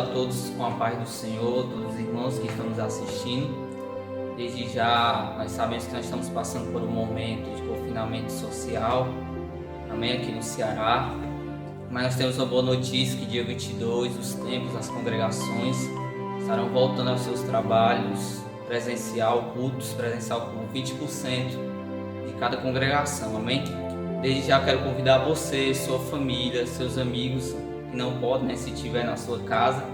todos com a paz do Senhor, todos os irmãos que estão nos assistindo. Desde já, nós sabemos que nós estamos passando por um momento de confinamento social, também aqui no Ceará. Mas nós temos uma boa notícia que dia 22, os templos, as congregações estarão voltando aos seus trabalhos cultos presencial com 20% de cada congregação, amém? Desde já quero convidar você, sua família, seus amigos que não podem, se estiver na sua casa,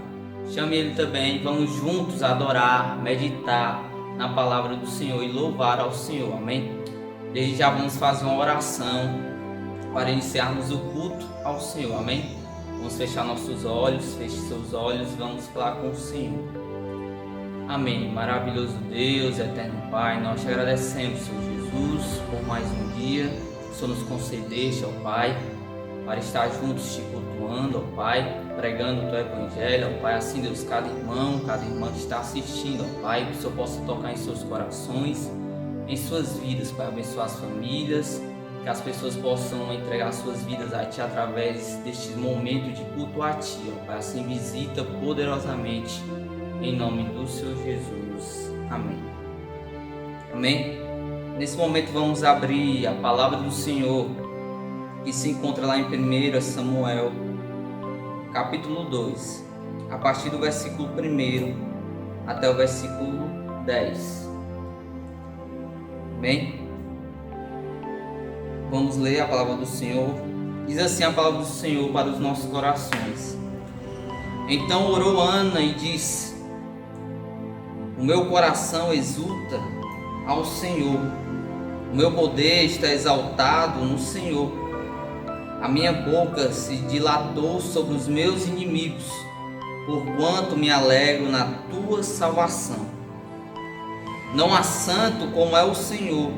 chame ele também, vamos juntos adorar, meditar na palavra do Senhor e louvar ao Senhor, amém? Desde já vamos fazer uma oração para iniciarmos o culto ao Senhor, amém? Vamos fechar nossos olhos, feche seus olhos, vamos falar com o Senhor. Amém. Maravilhoso Deus, eterno Pai, nós te agradecemos, Senhor Jesus, por mais um dia que o Senhor nos concedeste, ó Pai, para estar juntos te cultuando, ó Pai, pregando o teu evangelho, ó Pai, assim Deus, cada irmã que está assistindo, ó Pai, que o Senhor possa tocar em seus corações, em suas vidas, Pai, abençoar as famílias, que as pessoas possam entregar suas vidas a Ti através deste momento de culto a Ti, ó Pai, assim visita poderosamente, em nome do Senhor Jesus. Amém. Amém. Nesse momento vamos abrir a palavra do Senhor, que se encontra lá em 1 Samuel, capítulo 2, a partir do versículo 1 até o versículo 10. Amém? Vamos ler a palavra do Senhor. Diz assim a palavra do Senhor para os nossos corações. Então orou Ana e disse: o meu coração exulta ao Senhor, o meu poder está exaltado no Senhor. A minha boca se dilatou sobre os meus inimigos, porquanto me alegro na tua salvação. Não há santo como é o Senhor,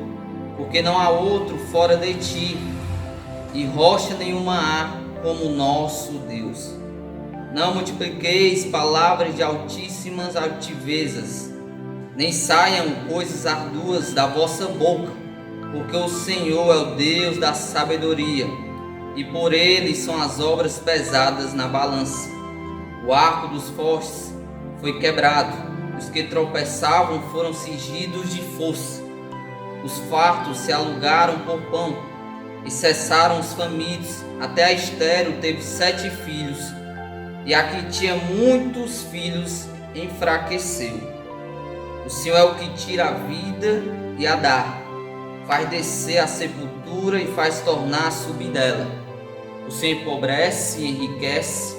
porque não há outro fora de ti, e rocha nenhuma há como o nosso Deus. Não multipliqueis palavras de altíssimas altivezas, nem saiam coisas arduas da vossa boca, porque o Senhor é o Deus da sabedoria, e por ele são as obras pesadas na balança. O arco dos fortes foi quebrado, os que tropeçavam foram cingidos de força. Os fartos se alugaram por pão, e cessaram os famintos. Até a estéril teve 7 filhos, e a que tinha muitos filhos enfraqueceu. O Senhor é o que tira a vida e a dá, faz descer a sepultura e faz tornar a subir dela. O Senhor empobrece e enriquece,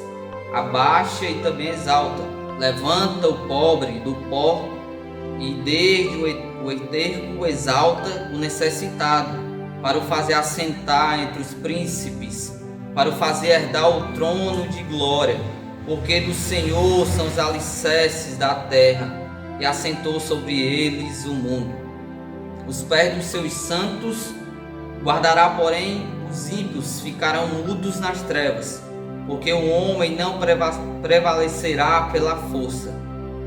abaixa e também exalta, levanta o pobre do pó e desde o eterno exalta o necessitado, para o fazer assentar entre os príncipes, para o fazer herdar o trono de glória, porque do Senhor são os alicerces da terra, e assentou sobre eles o mundo. Os pés dos seus santos guardará, porém os ímpios ficarão mudos nas trevas, porque o homem não prevalecerá pela força.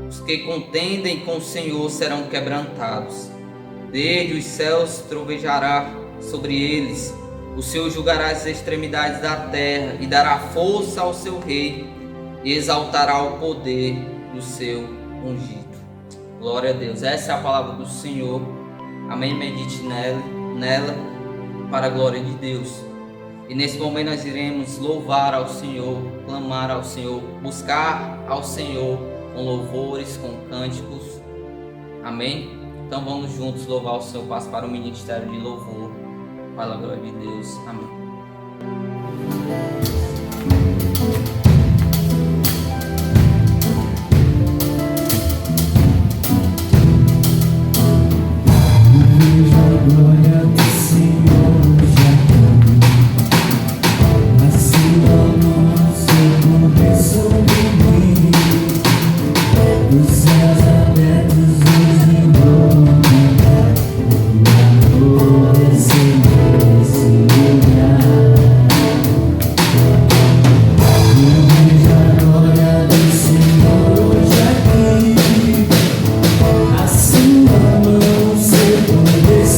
Os que contendem com o Senhor serão quebrantados. Desde os céus trovejará sobre eles. O Senhor julgará as extremidades da terra e dará força ao seu rei e exaltará o poder do seu ungido. Glória a Deus. Essa é a palavra do Senhor. Amém. Medite nela para a glória de Deus. E nesse momento nós iremos louvar ao Senhor, clamar ao Senhor, buscar ao Senhor com louvores, com cânticos. Amém. Então vamos juntos louvar o Senhor. Passo para o ministério de louvor para a glória de Deus. Amém. Glória do Senhor já assim o seu poder sobre mim, os céus abertos hoje vão cantar, o amor é Senhor esse lugar.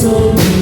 Sobre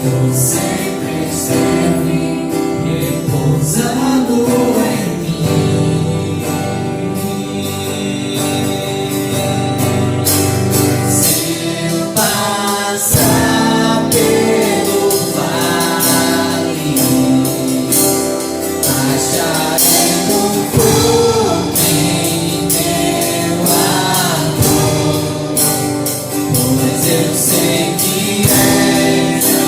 Tu sempre esteve repousando em mim. Se eu passar pelo vale, acharei conforto em teu amor, pois eu sei que és a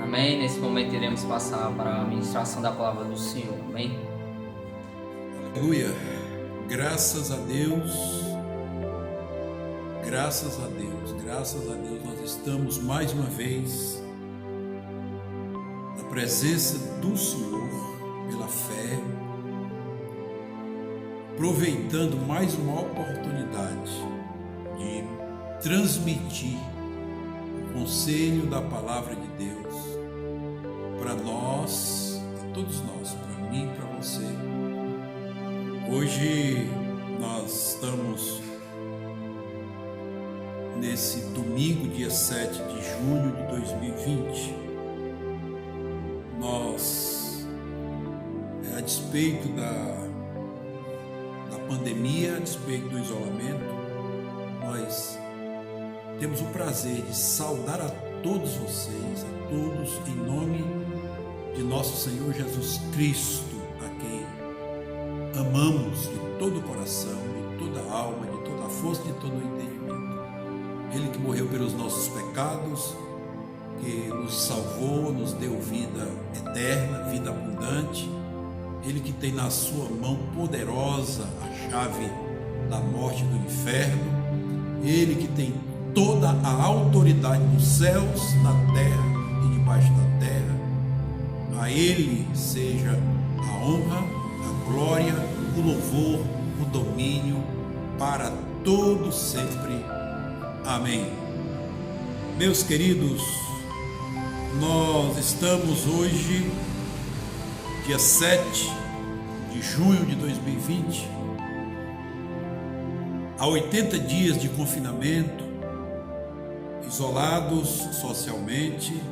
Amém. Nesse momento iremos passar para a ministração da palavra do Senhor. Amém. Aleluia. Graças a Deus. Graças a Deus. Graças a Deus. Nós estamos mais uma vez na presença do Senhor pela fé, aproveitando mais uma oportunidade de transmitir o conselho da palavra de Deus para nós, a todos nós, para mim e para você. Hoje nós estamos nesse domingo, dia 7 de junho de 2020. Nós, a despeito da pandemia, a despeito do isolamento, nós temos o prazer de saudar a todos vocês, a todos, em nome de nosso Senhor Jesus Cristo, a quem amamos de todo o coração, de toda a alma, de toda a força, de todo o entendimento. Ele que morreu pelos nossos pecados, que nos salvou, nos deu vida eterna, vida abundante. Ele que tem na sua mão poderosa a chave da morte e do inferno. Ele que tem toda a autoridade nos céus, na terra e debaixo da terra. A Ele seja a honra, a glória, o louvor, o domínio para todo sempre. Amém. Meus queridos, nós estamos hoje, dia 7 de junho de 2020, há 80 dias de confinamento, isolados socialmente,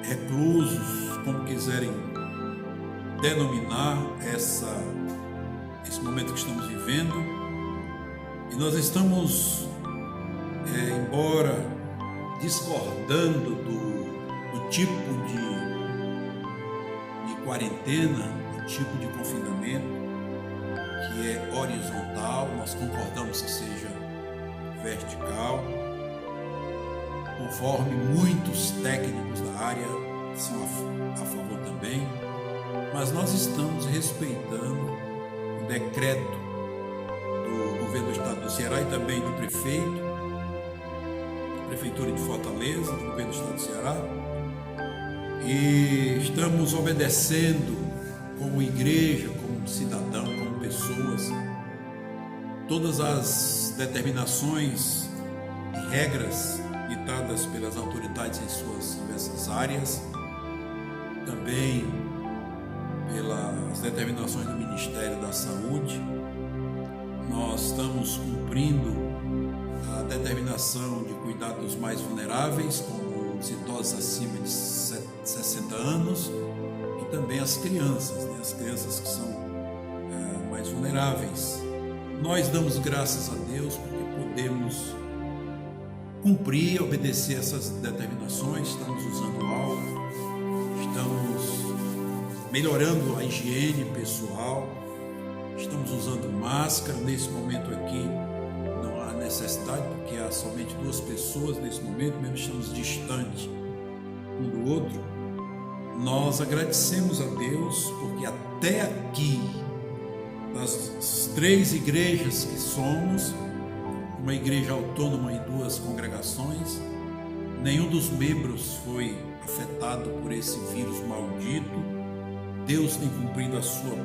reclusos, como quiserem denominar esse momento que estamos vivendo. E nós estamos, embora discordando do tipo de quarentena, do tipo de confinamento, que é horizontal, nós concordamos que seja vertical, conforme muitos técnicos da área são a favor também, mas nós estamos respeitando o decreto do governo do estado do Ceará e também do prefeito, da prefeitura de Fortaleza, do governo do estado do Ceará, e estamos obedecendo como igreja, como cidadão, como pessoas, todas as determinações e regras ditadas pelas autoridades em suas diversas áreas, também pelas determinações do Ministério da Saúde. Nós estamos cumprindo a determinação de cuidar dos mais vulneráveis, como os idosos acima de 60 anos e também as crianças, as crianças que são mais vulneráveis. Nós damos graças a Deus porque podemos cumprir, obedecer essas determinações. Estamos usando álcool, estamos melhorando a higiene pessoal, estamos usando máscara. Nesse momento aqui não há necessidade, porque há somente 2 pessoas nesse momento, mesmo estamos distantes um do outro. Nós agradecemos a Deus porque até aqui, das 3 igrejas que somos, uma igreja autônoma e 2 congregações, nenhum dos membros foi afetado por esse vírus maldito. Deus tem cumprido a sua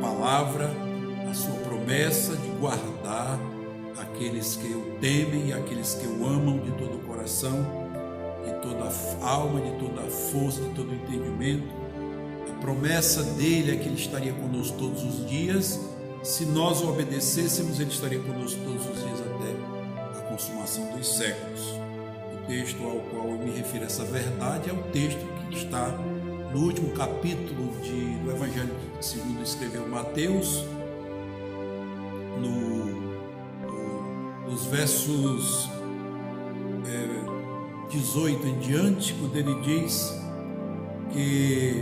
palavra, a sua promessa de guardar aqueles que o temem e aqueles que o amam de todo o coração, de toda a alma, de toda a força, de todo o entendimento. A promessa dele é que ele estaria conosco todos os dias. Se nós o obedecêssemos, ele estaria conosco todos os dias até a consumação dos séculos. O texto ao qual eu me refiro a essa verdade é o texto que está no último capítulo do Evangelho segundo escreveu Mateus, no dos versos 18 em diante, quando ele diz que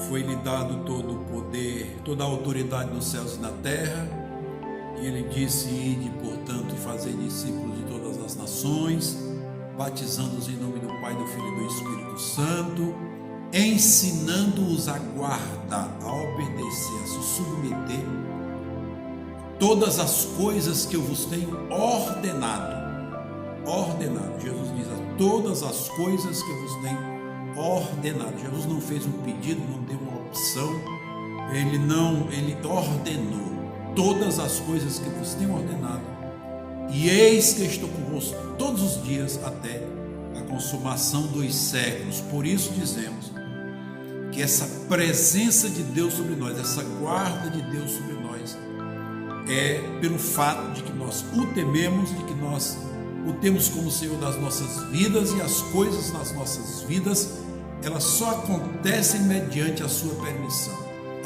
foi-lhe dado todo o poder, toda a autoridade nos céus e na terra, e ele disse: ide, portanto, e fazei discípulos de todas as nações, batizando-os em nome do Pai, do Filho e do Espírito Santo, ensinando-os a guardar, a obedecer, a se submeter todas as coisas que eu vos tenho ordenado. Jesus diz: a todas as coisas que eu vos tenho ordenado. Jesus não fez um pedido, não deu uma opção, ele ordenou todas as coisas que vos tenho ordenado, e eis que estou convosco todos os dias até a consumação dos séculos. Por isso dizemos que essa presença de Deus sobre nós, essa guarda de Deus sobre nós, é pelo fato de que nós o tememos, de que nós o temos como Senhor das nossas vidas, e as coisas nas nossas vidas, elas só acontecem mediante a sua permissão,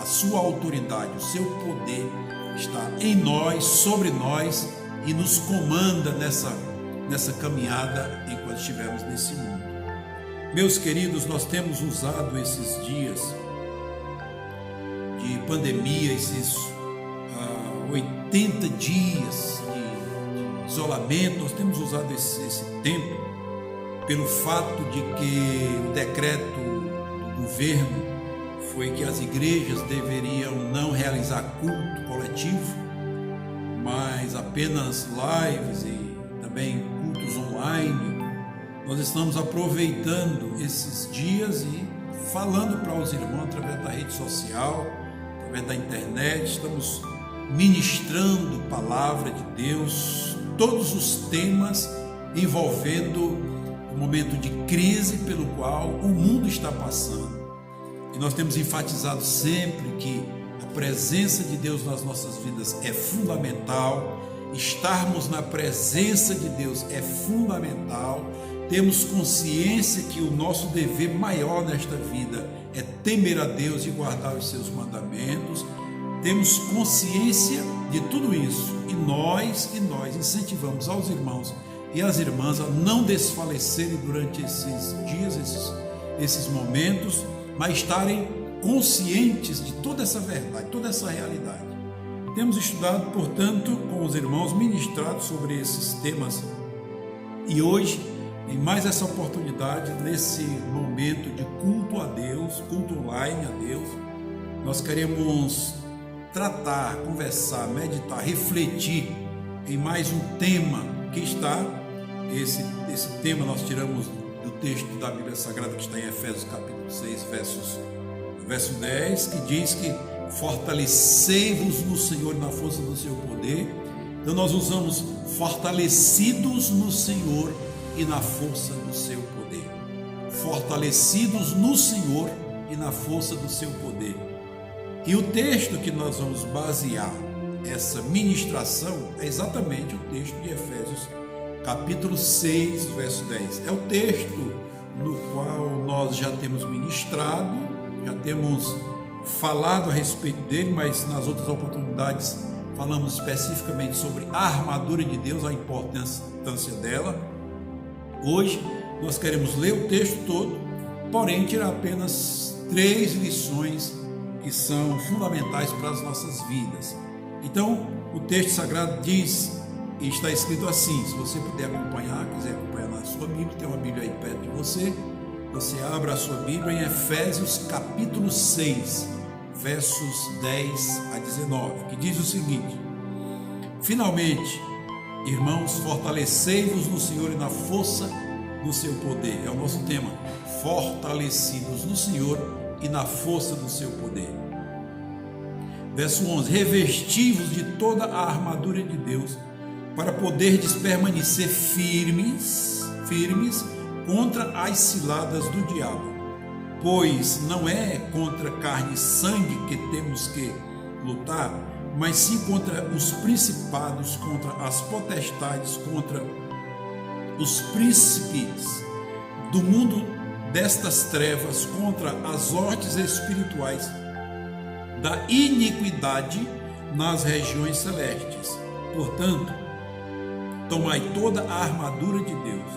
a sua autoridade, o seu poder está em nós, sobre nós, e nos comanda nessa caminhada enquanto estivermos nesse mundo. Meus queridos, nós temos usado esses dias de pandemia, esses 80 dias de isolamento, nós temos usado esse tempo pelo fato de que o decreto do governo foi que as igrejas deveriam não realizar culto coletivo, mas apenas lives e também cultos online. Nós estamos aproveitando esses dias e falando para os irmãos através da rede social, através da internet, estamos ministrando palavra de Deus, todos os temas envolvendo o momento de crise pelo qual o mundo está passando. E nós temos enfatizado sempre que a presença de Deus nas nossas vidas é fundamental, estarmos na presença de Deus é fundamental, temos consciência que o nosso dever maior nesta vida é temer a Deus e guardar os seus mandamentos, temos consciência de tudo isso, e nós incentivamos aos irmãos e às irmãs a não desfalecerem durante esses dias, esses momentos, mas estarem conscientes de toda essa verdade, toda essa realidade. Temos estudado, portanto, com os irmãos, ministrado sobre esses temas, e hoje, em mais essa oportunidade, nesse momento de culto a Deus, culto online a Deus, nós queremos tratar, conversar, meditar, refletir em mais um tema que está, esse tema nós tiramos do texto da Bíblia Sagrada que está em Efésios capítulo 6, verso 10, que diz que fortalecei-vos no Senhor e na força do seu poder. Então nós usamos fortalecidos no Senhor e na força do seu poder. Fortalecidos no Senhor e na força do seu poder. E o texto que nós vamos basear essa ministração é exatamente o texto de Efésios capítulo 6, verso 10. É o texto no qual nós já temos ministrado, já temos falado a respeito dele, mas nas outras oportunidades falamos especificamente sobre a armadura de Deus, a importância dela. Hoje nós queremos ler o texto todo, porém tirar apenas 3 lições que são fundamentais para as nossas vidas. Então, o texto sagrado diz, e está escrito assim, se você puder acompanhar, quiser acompanhar na sua Bíblia, tem uma Bíblia aí perto de você, você abre a sua Bíblia em Efésios capítulo 6, versos 10 a 19, que diz o seguinte: finalmente, irmãos, fortalecei-vos no Senhor e na força do seu poder. É o nosso tema, fortalecidos no Senhor e na força do seu poder. Verso 11, revesti-vos de toda a armadura de Deus, para poderdes permanecer firmes contra as ciladas do diabo. Pois não é contra carne e sangue que temos que lutar, mas sim contra os principados, contra as potestades, contra os príncipes do mundo destas trevas, contra as hostes espirituais da iniquidade nas regiões celestes. Portanto, tomai toda a armadura de Deus,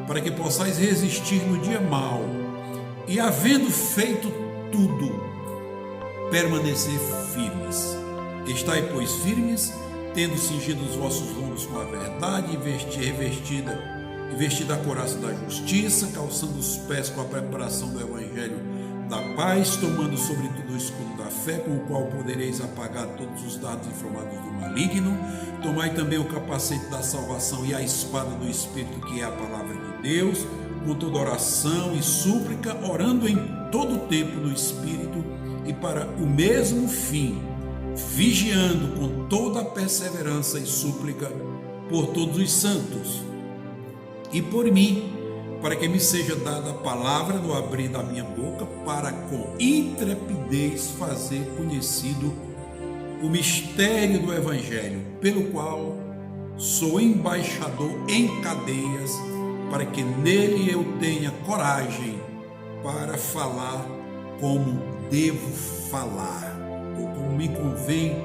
para que possais resistir no dia mau, e havendo feito tudo, permanecer firmes. Estai, pois, firmes, tendo cingido os vossos lombos com a verdade, e vestida a couraça da justiça, calçando os pés com a preparação do evangelho da paz, tomando sobretudo o escudo da fé, com o qual podereis apagar todos os dardos inflamados do maligno. Tomai também o capacete da salvação e a espada do Espírito, que é a palavra de Deus, com toda oração e súplica, orando em todo o tempo no Espírito, e para o mesmo fim, vigiando com toda a perseverança e súplica por todos os santos e por mim, para que me seja dada a palavra no abrir da minha boca, para com intrepidez fazer conhecido o mistério do Evangelho, pelo qual sou embaixador em cadeias, para que nele eu tenha coragem para falar como devo falar, ou como me convém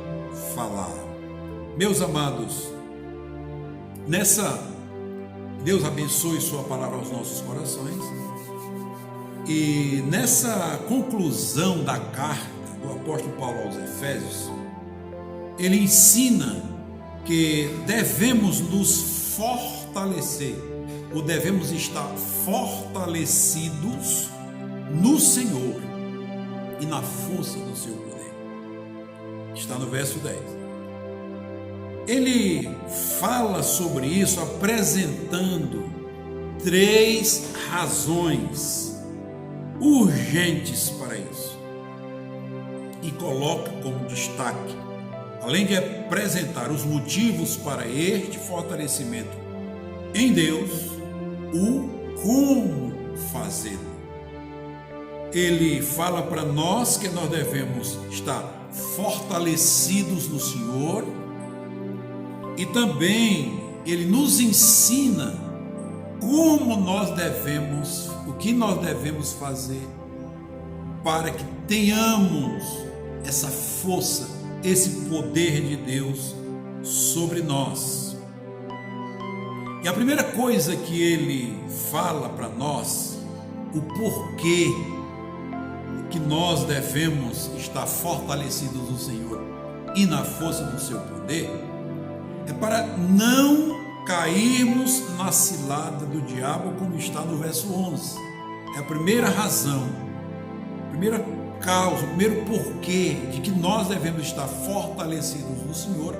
falar. Meus amados, Deus abençoe sua palavra aos nossos corações, e nessa conclusão da carta do apóstolo Paulo aos Efésios, ele ensina que devemos nos fortalecer, ou devemos estar fortalecidos no Senhor e na força do seu poder. Está no verso 10. Ele fala sobre isso apresentando 3 razões urgentes para isso, e coloca como destaque, além de apresentar os motivos para este fortalecimento em Deus, o como fazê-lo. Ele fala para nós que nós devemos estar fortalecidos no Senhor, e também ele nos ensina o que nós devemos fazer para que tenhamos essa força, esse poder de Deus sobre nós. E a primeira coisa que ele fala para nós, o porquê que nós devemos estar fortalecidos no Senhor e na força do seu poder, é para não cairmos na cilada do diabo, como está no verso 11. É a primeira razão, a primeira causa, o primeiro porquê de que nós devemos estar fortalecidos no Senhor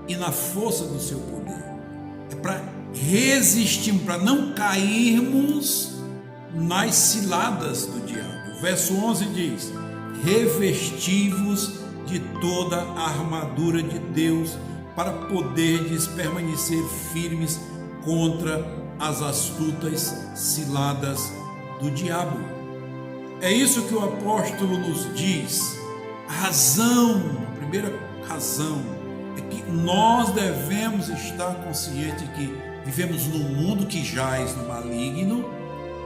e na força do seu poder. É para resistirmos, para não cairmos nas ciladas do diabo. O verso 11 diz: revesti-vos de toda a armadura de Deus, para poderdes permanecer firmes contra as astutas ciladas do diabo. É isso que o apóstolo nos diz. A primeira razão, é que nós devemos estar conscientes que vivemos num mundo que jaz no maligno,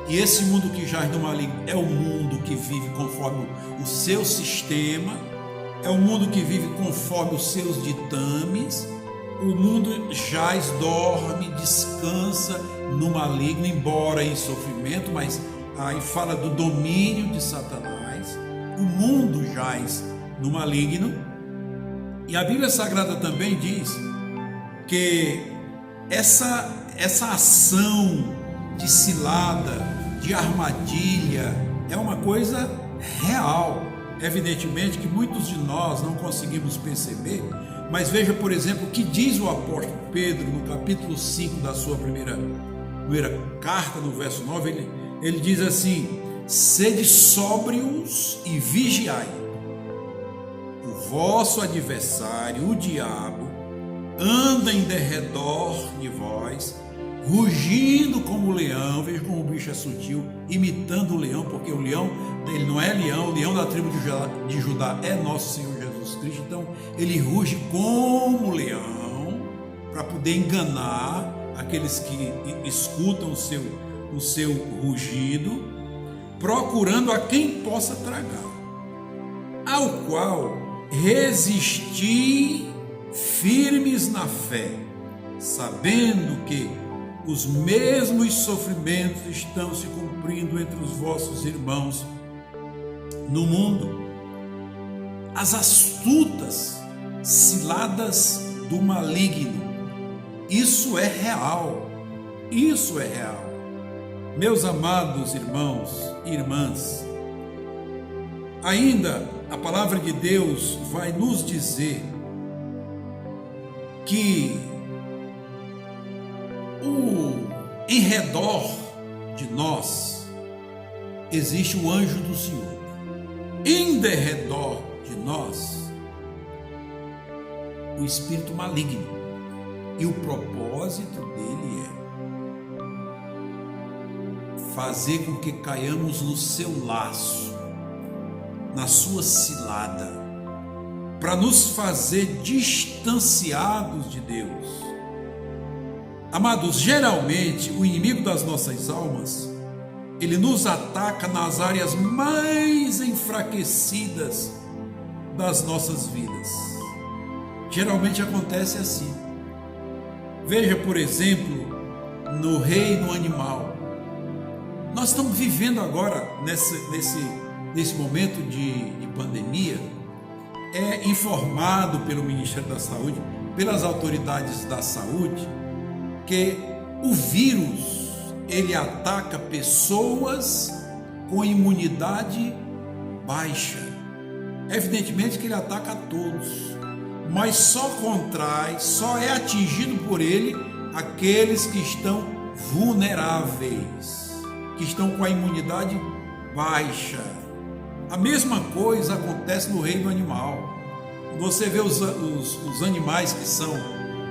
e esse mundo que jaz no maligno é o mundo que vive conforme o seu sistema, é o mundo que vive conforme os seus ditames. O mundo jaz, dorme, descansa no maligno, embora em sofrimento, mas aí fala do domínio de Satanás. O mundo jaz no maligno. E a Bíblia Sagrada também diz que essa ação de cilada, de armadilha, é uma coisa real. Evidentemente que muitos de nós não conseguimos perceber, mas veja, por exemplo, o que diz o apóstolo Pedro no capítulo 5 da sua primeira carta, no verso 9, ele diz assim: sede sóbrios e vigiai. O vosso adversário, o diabo, anda em derredor de vós, rugindo como o leão. Veja como o bicho é sutil, imitando o leão, porque o leão, ele não é leão, o leão da tribo de Judá é nosso Senhor Jesus Cristo. Então ele ruge como leão, para poder enganar aqueles que escutam o seu rugido, procurando a quem possa tragar, ao qual resistir firmes na fé, sabendo que os mesmos sofrimentos estão se cumprindo entre os vossos irmãos no mundo. As astutas ciladas do maligno. Isso é real. Isso é real. Meus amados irmãos e irmãs, ainda a palavra de Deus vai nos dizer que em redor de nós existe o anjo do Senhor. Em derredor de nós, o espírito maligno. E o propósito dele é fazer com que caiamos no seu laço, na sua cilada, para nos fazer distanciados de Deus. Amados, geralmente o inimigo das nossas almas, ele nos ataca nas áreas mais enfraquecidas das nossas vidas. Geralmente acontece assim. Veja, por exemplo, no reino animal. Nós estamos vivendo agora, nesse momento de pandemia, é informado pelo Ministério da Saúde, pelas autoridades da saúde, que o vírus, ele ataca pessoas com imunidade baixa. Evidentemente que ele ataca a todos, mas só é atingido por ele aqueles que estão vulneráveis, que estão com a imunidade baixa. A mesma coisa acontece no reino animal. Você vê os animais que são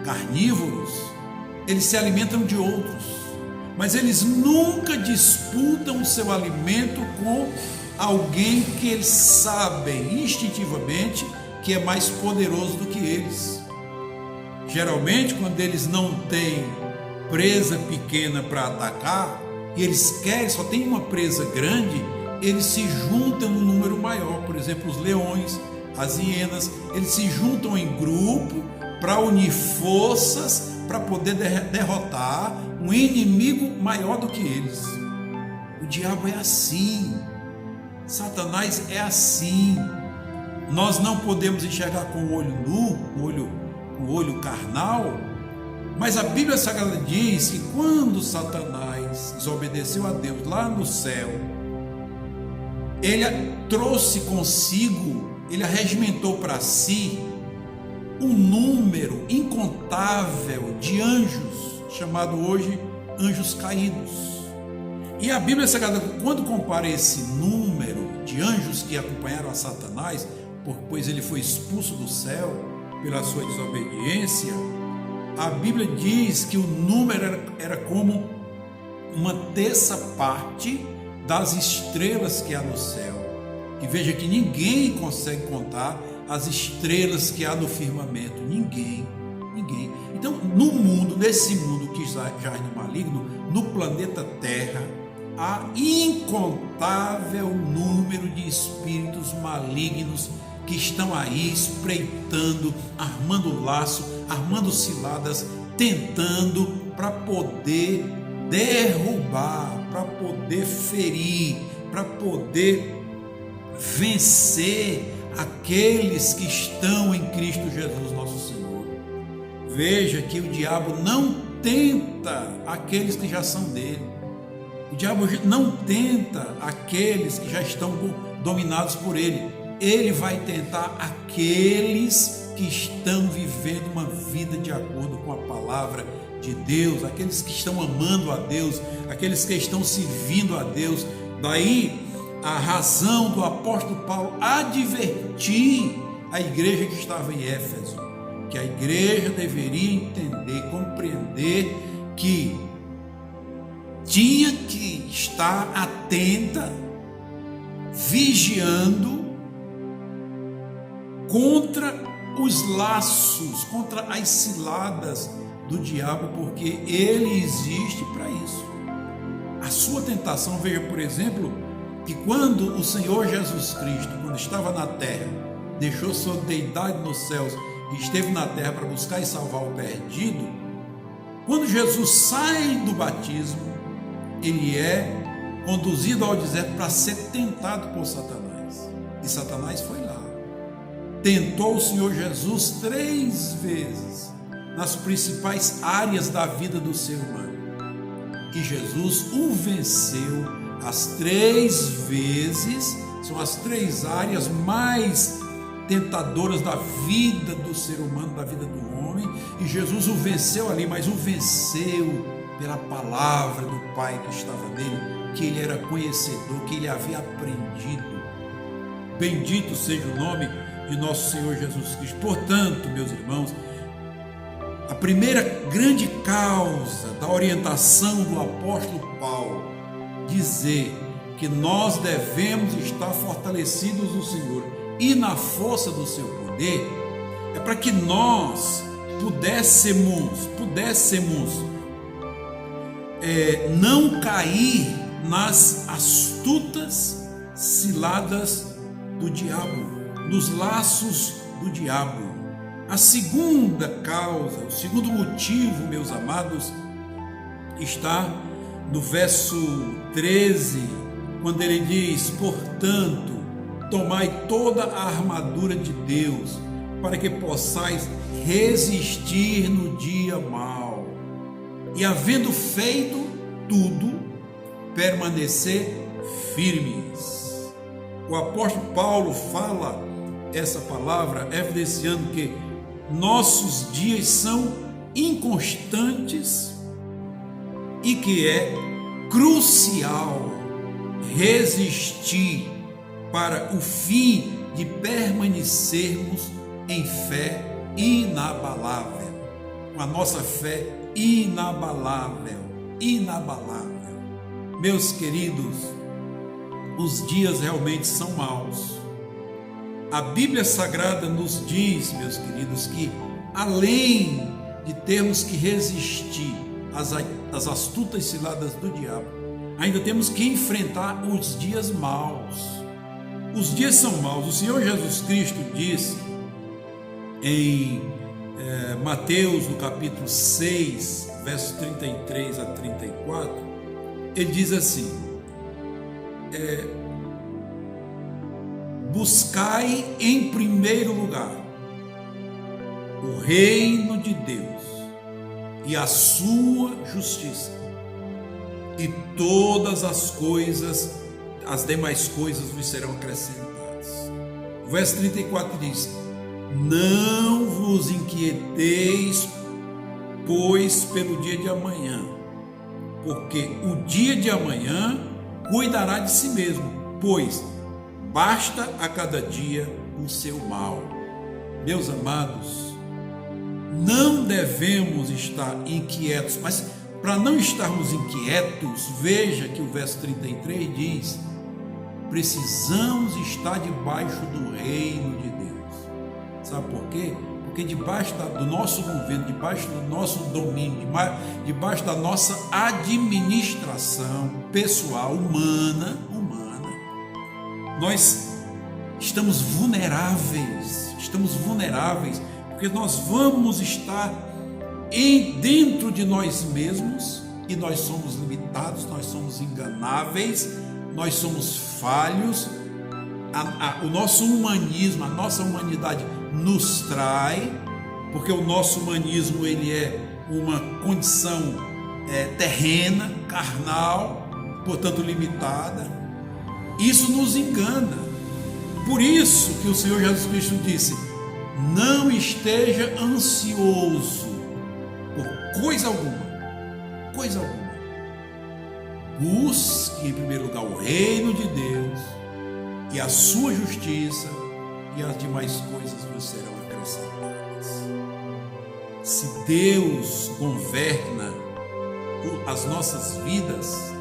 carnívoros, eles se alimentam de outros, mas eles nunca disputam o seu alimento com alguém que eles sabem instintivamente que é mais poderoso do que eles. Geralmente, quando eles não têm presa pequena para atacar, e eles querem, só tem uma presa grande, eles se juntam num número maior. Por exemplo, os leões, as hienas, eles se juntam em grupo para unir forças para poder derrotar um inimigo maior do que eles. O diabo é assim, Satanás é assim. Nós não podemos enxergar com o olho nu, o olho carnal, mas a Bíblia Sagrada diz que quando Satanás desobedeceu a Deus lá no céu, ele trouxe consigo, ele arregimentou para si um número incontável de anjos, chamado hoje anjos caídos. E a Bíblia Sagrada, quando compara esse número de anjos que acompanharam a Satanás, pois ele foi expulso do céu pela sua desobediência, a Bíblia diz que o número era como uma terça parte das estrelas que há no céu. E veja que ninguém consegue contar as estrelas que há no firmamento. Ninguém. Então, no mundo, nesse mundo que já é maligno, no planeta Terra, há incontável número de espíritos malignos que estão aí espreitando, armando laço, armando ciladas, tentando para poder derrubar, para poder ferir, para poder vencer aqueles que estão em Cristo Jesus nosso Senhor. Veja que o diabo não tenta aqueles que já são dele. O diabo não tenta aqueles que já estão dominados por ele. Ele vai tentar aqueles que estão vivendo uma vida de acordo com a palavra de Deus, aqueles que estão amando a Deus, aqueles que estão servindo a Deus. Daí a razão do apóstolo Paulo advertir a igreja que estava em Éfeso, que a igreja deveria entender, compreender que tinha que estar atenta, vigiando contra os laços, contra as ciladas do diabo, porque ele existe para isso. A sua tentação, veja, por exemplo, que quando o Senhor Jesus Cristo, quando estava na terra, deixou sua deidade nos céus e esteve na terra para buscar e salvar o perdido, Quando Jesus sai do batismo, ele é conduzido ao deserto para ser tentado por Satanás. E Satanás foi lá. Tentou o Senhor Jesus 3 vezes nas principais áreas da vida do ser humano. E Jesus o venceu as 3 vezes. São as 3 áreas mais tentadoras da vida do ser humano, da vida do homem. E Jesus o venceu ali, mas o venceu pela palavra do Pai que estava nele, que ele era conhecedor, que ele havia aprendido. Bendito seja o nome de nosso Senhor Jesus Cristo. Portanto, meus irmãos, a primeira grande causa da orientação do apóstolo Paulo dizer que nós devemos estar fortalecidos no Senhor e na força do seu poder é para que nós pudéssemos não cair nas astutas ciladas do diabo, nos laços do diabo. A segunda causa, o segundo motivo, meus amados, está no verso 13, quando ele diz: portanto, tomai toda a armadura de Deus, para que possais resistir no dia mau, e havendo feito tudo, permanecer firmes. O apóstolo Paulo fala essa palavra evidenciando que nossos dias são inconstantes e que é crucial resistir para o fim de permanecermos em fé inabalável, com a nossa fé inabalável. Meus queridos, os dias realmente são maus. A Bíblia Sagrada nos diz, meus queridos, que além de termos que resistir às astutas ciladas do diabo, ainda temos que enfrentar os dias maus. Os dias são maus. O Senhor Jesus Cristo disse em Mateus, no capítulo 6, versos 33 a 34, ele diz assim: buscai em primeiro lugar o reino de Deus e a sua justiça, e todas as coisas, as demais coisas vos serão acrescentadas. O verso 34 diz: não vos inquieteis, pois, pelo dia de amanhã, porque o dia de amanhã cuidará de si mesmo, pois basta a cada dia o seu mal. Meus amados, não devemos estar inquietos, mas para não estarmos inquietos, veja que o verso 33 diz: precisamos estar debaixo do reino de Deus. Sabe por quê? Porque debaixo do nosso governo, debaixo do nosso domínio, debaixo da nossa administração pessoal, humana, nós estamos vulneráveis, porque nós vamos estar dentro de nós mesmos, e nós somos limitados, nós somos enganáveis, nós somos falhos. O nosso humanismo, a nossa humanidade nos trai, porque o nosso humanismo ele é uma condição terrena, carnal, portanto limitada. Isso nos engana. Por isso que o Senhor Jesus Cristo disse: não esteja ansioso por coisa alguma. Busque em primeiro lugar o reino de Deus e a sua justiça, e as demais coisas vos serão acrescentadas. Se Deus governa as nossas vidas,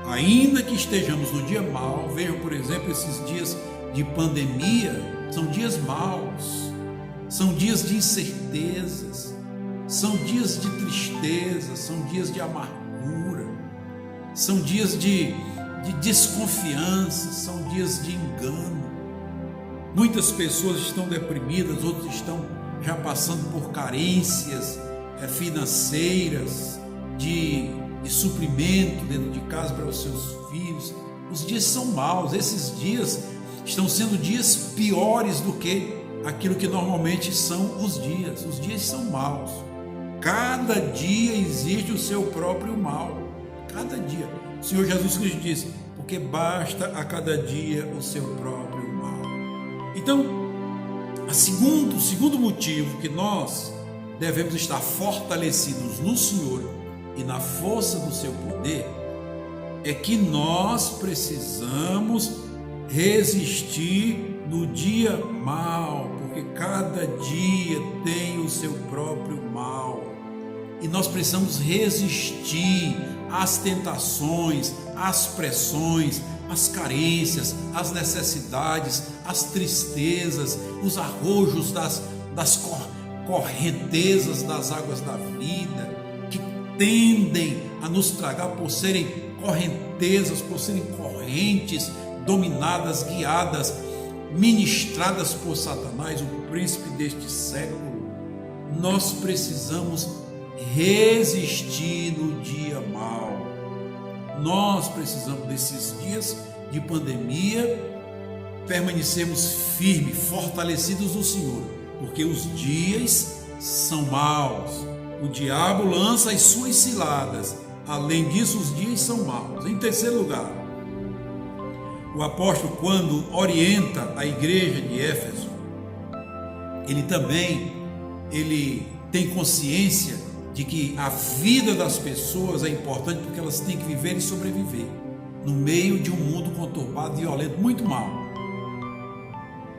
ainda que estejamos no dia mau, vejam, por exemplo, esses dias de pandemia, são dias maus, são dias de incertezas, são dias de tristeza, são dias de amargura, são dias de desconfiança, são dias de engano. Muitas pessoas estão deprimidas, outros estão já passando por carências financeiras, de suprimento dentro de casa para os seus filhos. Os dias são maus, esses dias estão sendo dias piores do que aquilo que normalmente são os dias. Os dias são maus. Cada dia existe o seu próprio mal. Cada dia. O Senhor Jesus Cristo disse: porque basta a cada dia o seu próprio mal. Então, o segundo motivo que nós devemos estar fortalecidos no Senhor e na força do seu poder é que nós precisamos resistir no dia mal, porque cada dia tem o seu próprio mal. E nós precisamos resistir às tentações, às pressões, às carências, às necessidades, às tristezas, os arrojos das correntezas das águas da vida, que tendem a nos tragar por serem correntezas, por serem correntes, dominadas, guiadas, ministradas por Satanás, o príncipe deste século. Nós precisamos resistir no dia mau. Nós precisamos desses dias de pandemia permanecermos firmes, fortalecidos no Senhor, porque os dias são maus. O diabo lança as suas ciladas. Além disso, os dias são maus. Em terceiro lugar, o apóstolo, quando orienta a igreja de Éfeso, ele tem consciência de que a vida das pessoas é importante, porque elas têm que viver e sobreviver no meio de um mundo conturbado, violento, muito mal.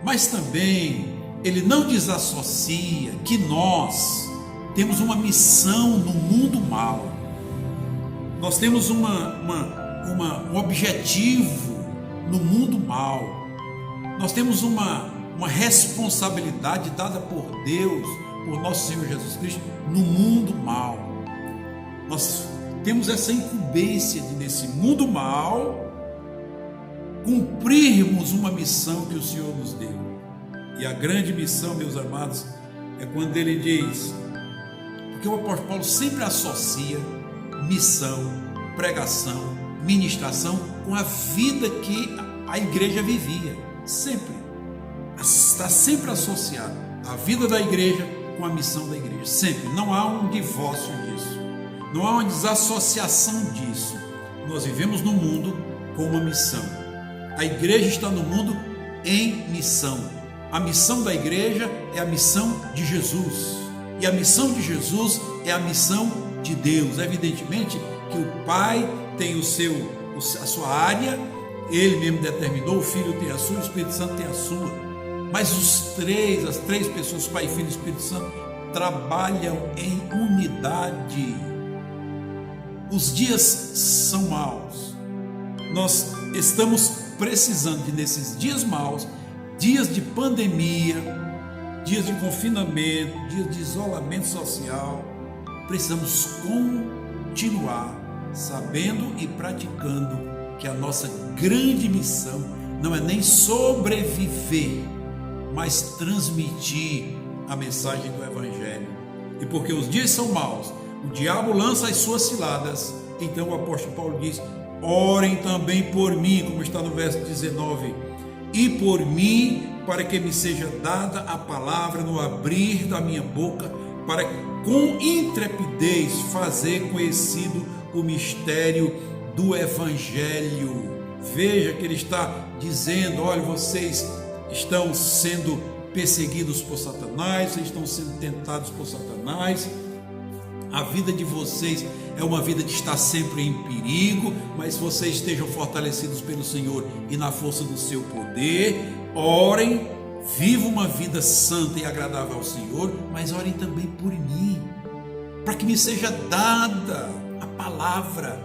Mas também ele não desassocia que nós temos uma missão no mundo mal. Nós temos um objetivo no mundo mal. Nós temos uma responsabilidade dada por Deus, por nosso Senhor Jesus Cristo, no mundo mal. Nós temos essa incumbência de, nesse mundo mal, cumprirmos uma missão que o Senhor nos deu. E a grande missão, meus amados, é quando ele diz, porque o apóstolo Paulo sempre associa missão, pregação, ministração com a vida que a igreja vivia. Sempre. Está sempre associado a vida da igreja com a missão da igreja. Sempre. Não há um divórcio disso. Não há uma desassociação disso. Nós vivemos no mundo com uma missão. A igreja está no mundo em missão. A missão da igreja é a missão de Jesus. E a missão de Jesus é a missão de Deus. Evidentemente que o Pai tem a sua área, Ele mesmo determinou, o Filho tem a sua, o Espírito Santo tem a sua. Mas as três pessoas, Pai, Filho e Espírito Santo, trabalham em unidade. Os dias são maus. Nós estamos precisando de, nesses dias maus, dias de pandemia, dias de confinamento, dias de isolamento social, precisamos continuar sabendo e praticando que a nossa grande missão não é nem sobreviver, mas transmitir a mensagem do Evangelho. E porque os dias são maus, o diabo lança as suas ciladas, então o apóstolo Paulo diz: orem também por mim, como está no verso 19, e por mim, para que me seja dada a palavra no abrir da minha boca, para com intrepidez fazer conhecido o mistério do Evangelho. Veja que ele está dizendo: olha, vocês estão sendo perseguidos por Satanás, vocês estão sendo tentados por Satanás, a vida de vocês é uma vida de estar sempre em perigo, mas vocês estejam fortalecidos pelo Senhor e na força do seu poder. Orem, vivam uma vida santa e agradável ao Senhor, mas orem também por mim, para que me seja dada a palavra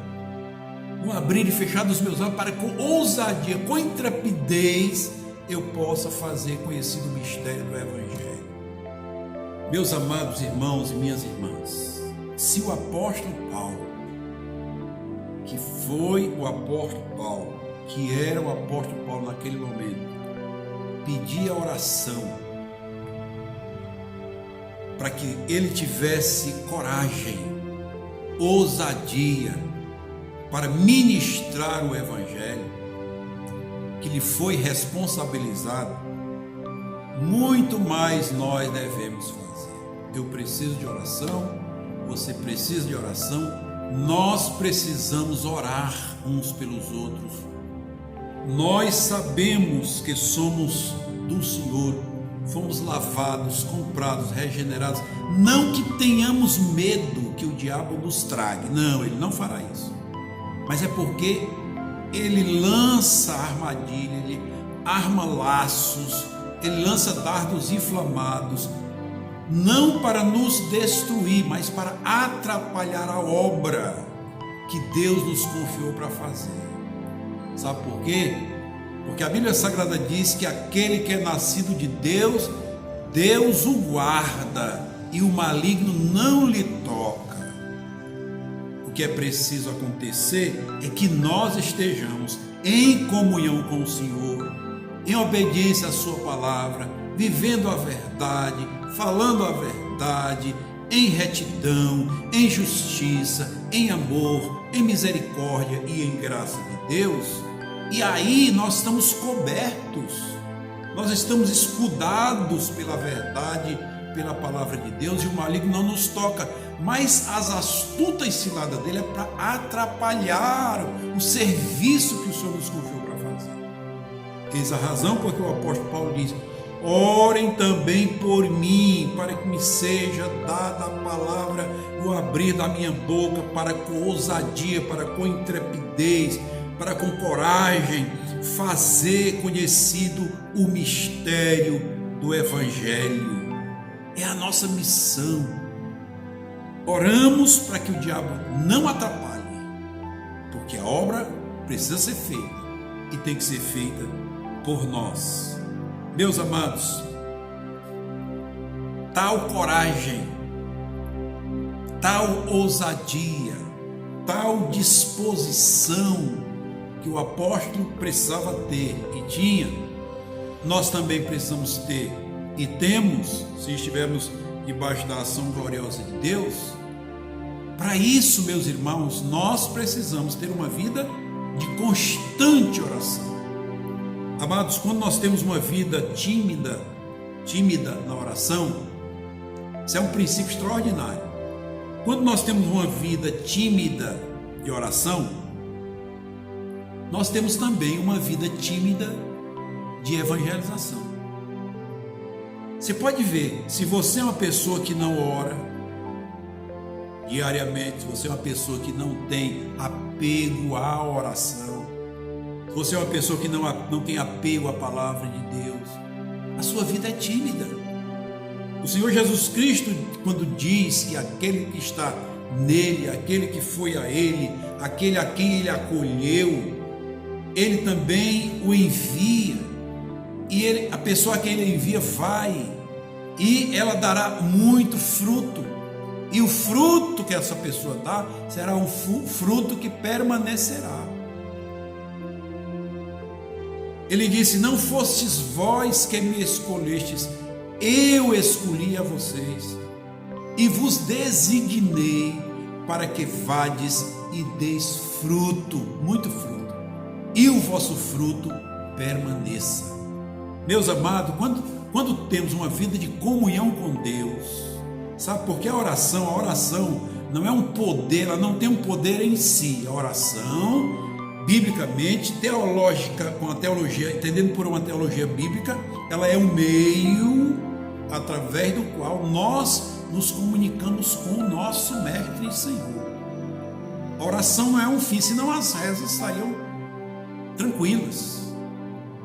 no abrir e fechar dos meus olhos, para que com ousadia, com intrepidez, eu possa fazer conhecido o mistério do Evangelho. Meus amados irmãos e minhas irmãs, se o apóstolo Paulo, que foi o apóstolo Paulo, que era o apóstolo Paulo naquele momento, pedia oração para que ele tivesse coragem, ousadia para ministrar o Evangelho que lhe foi responsabilizado, muito mais nós devemos fazer. Eu preciso de oração, você precisa de oração, nós precisamos orar uns pelos outros. Nós sabemos que somos do Senhor, fomos lavados, comprados, regenerados. Não que tenhamos medo que o diabo nos trague, não, ele não fará isso. Mas é porque ele lança armadilha, ele arma laços, ele lança dardos inflamados, não para nos destruir, mas para atrapalhar a obra que Deus nos confiou para fazer. Sabe por quê? Porque a Bíblia Sagrada diz que aquele que é nascido de Deus, Deus o guarda e o maligno não lhe toca. O que é preciso acontecer é que nós estejamos em comunhão com o Senhor, em obediência à sua palavra, vivendo a verdade, falando a verdade, em retidão, em justiça, em amor, em misericórdia e em graça de Deus. E aí nós estamos cobertos, nós estamos escudados pela verdade, pela palavra de Deus, e o maligno não nos toca. Mas as astutas ciladas dele é para atrapalhar o serviço que o Senhor nos confiou para fazer. Eis a razão porque o apóstolo Paulo diz: orem também por mim, para que me seja dada a palavra no abrir da minha boca, para com ousadia, para com intrepidez, para com coragem, fazer conhecido o mistério do Evangelho. É a nossa missão. Oramos para que o diabo não atrapalhe, porque a obra precisa ser feita e tem que ser feita por nós. Meus amados, tal coragem, tal ousadia, tal disposição que o apóstolo precisava ter e tinha, nós também precisamos ter e temos, se estivermos debaixo da ação gloriosa de Deus. Para isso, meus irmãos, nós precisamos ter uma vida de constante oração. Amados, quando nós temos uma vida tímida na oração, isso é um princípio extraordinário. Quando nós temos uma vida tímida de oração, nós temos também uma vida tímida de evangelização. Você pode ver, se você é uma pessoa que não ora diariamente, se você é uma pessoa que não tem apego à oração, se você é uma pessoa que não tem apego à palavra de Deus, a sua vida é tímida. O Senhor Jesus Cristo, quando diz que aquele que está nele, aquele que foi a ele, aquele a quem ele acolheu, ele também o envia. E a pessoa a quem ele envia vai, e ela dará muito fruto, e o fruto que essa pessoa dá será um fruto que permanecerá. Ele disse: não fostes vós que me escolhestes, eu escolhi a vocês, e vos designei para que vades e deis fruto, muito fruto, e o vosso fruto permaneça. Meus amados, quando temos uma vida de comunhão com Deus, sabe, porque a oração não é um poder, ela não tem um poder em si. A oração, biblicamente, teológica, com a teologia, entendendo por uma teologia bíblica, ela é um meio através do qual nós nos comunicamos com o nosso Mestre e Senhor. A oração não é um fim, senão as rezas estariam tranquilas.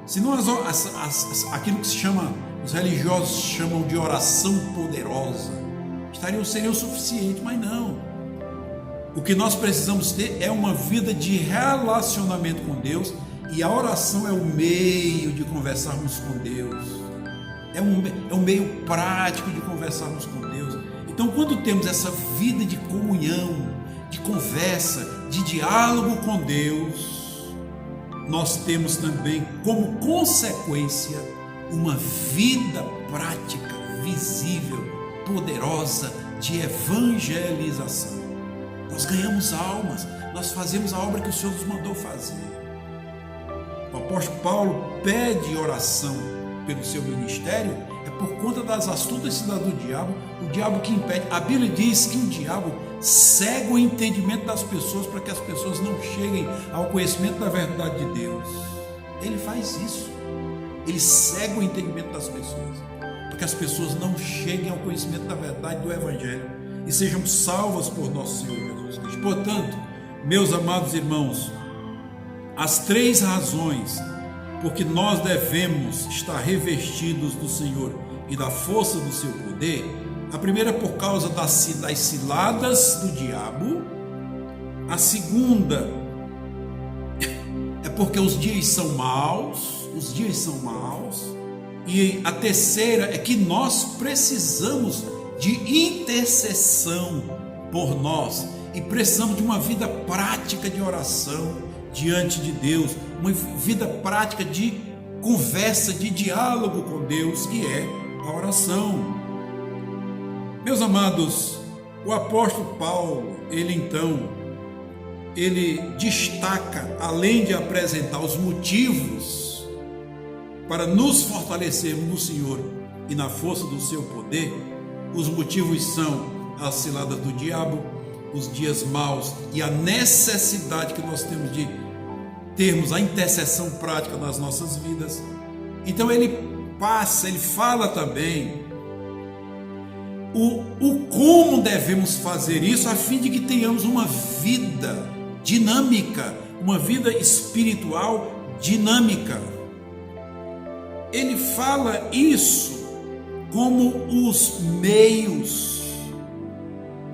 Senão aquilo que se chama, os religiosos chamam de oração poderosa, seria o suficiente, mas não. O que nós precisamos ter é uma vida de relacionamento com Deus, e a oração é o meio de conversarmos com Deus, é um meio prático de conversarmos com Deus. Então, quando temos essa vida de comunhão, de conversa, de diálogo com Deus, nós temos também como consequência uma vida prática, visível poderosa de evangelização. Nós ganhamos almas, nós fazemos a obra que o Senhor nos mandou fazer. O apóstolo Paulo pede oração pelo seu ministério, é por conta das astutas cidades do diabo, o diabo que impede. A Bíblia diz que o diabo cega o entendimento das pessoas para que as pessoas não cheguem ao conhecimento da verdade de Deus. Ele faz isso, ele cega o entendimento das pessoas, para que as pessoas não cheguem ao conhecimento da verdade do Evangelho e sejam salvas por nosso Senhor Jesus Cristo. Portanto, meus amados irmãos, as 3 razões porque nós devemos estar revestidos do Senhor e da força do seu poder. A primeira é por causa das ciladas do diabo. A segunda é porque os dias são maus, E a terceira é que nós precisamos de intercessão por nós e precisamos de uma vida prática de oração diante de Deus, uma vida prática de conversa, de diálogo com Deus, que é a oração. Meus amados, o apóstolo Paulo, ele destaca, além de apresentar os motivos para nos fortalecermos no Senhor e na força do seu poder, os motivos são as ciladas do diabo, os dias maus e a necessidade que nós temos de termos a intercessão prática nas nossas vidas. Então ele fala também o como devemos fazer isso a fim de que tenhamos uma vida dinâmica, uma vida espiritual dinâmica. Ele fala isso como os meios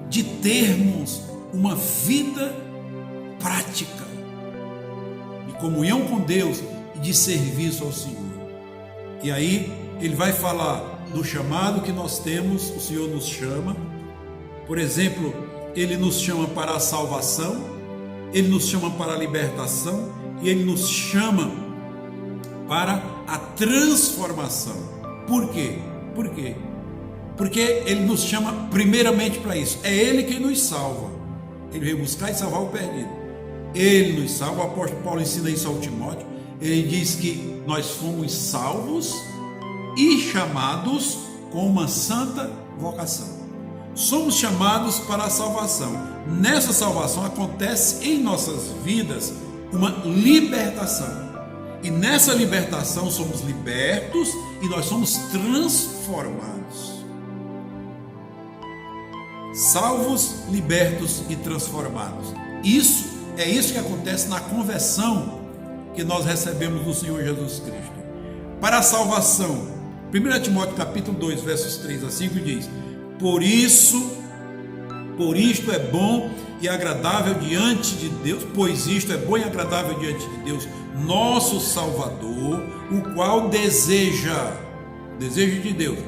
de termos uma vida prática de comunhão com Deus e de serviço ao Senhor. E aí ele vai falar do chamado que nós temos, o Senhor nos chama. Por exemplo, ele nos chama para a salvação, ele nos chama para a libertação e ele nos chama para a transformação. Por quê? Porque ele nos chama primeiramente para isso. É ele quem nos salva. Ele veio buscar e salvar o perdido. Ele nos salva. O apóstolo Paulo ensina isso ao Timóteo. Ele diz que nós fomos salvos e chamados com uma santa vocação. Somos chamados para a salvação. Nessa salvação acontece em nossas vidas uma libertação. E nessa libertação somos libertos e nós somos transformados. Salvos, libertos e transformados. Isso que acontece na conversão que nós recebemos do Senhor Jesus Cristo. Para a salvação, 1 Timóteo capítulo 2, versos 3 a 5 diz: Por isto é bom e agradável diante de Deus, pois isto é bom e agradável diante de Deus, nosso Salvador, o qual desejo de Deus,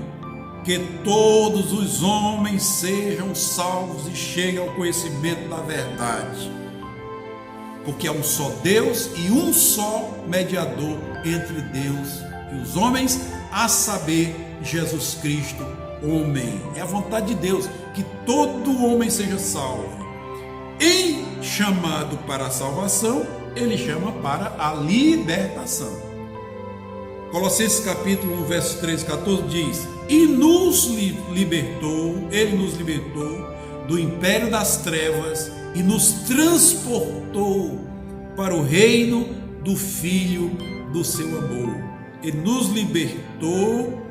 que todos os homens sejam salvos e cheguem ao conhecimento da verdade. Porque há um só Deus e um só mediador entre Deus e os homens, a saber, Jesus Cristo, homem. É a vontade de Deus que todo homem seja salvo. Em chamado para a salvação, ele chama para a libertação. Colossenses capítulo 1, verso 13 e 14 diz: E ele nos libertou do império das trevas e nos transportou para o reino do Filho do seu amor. Ele nos libertou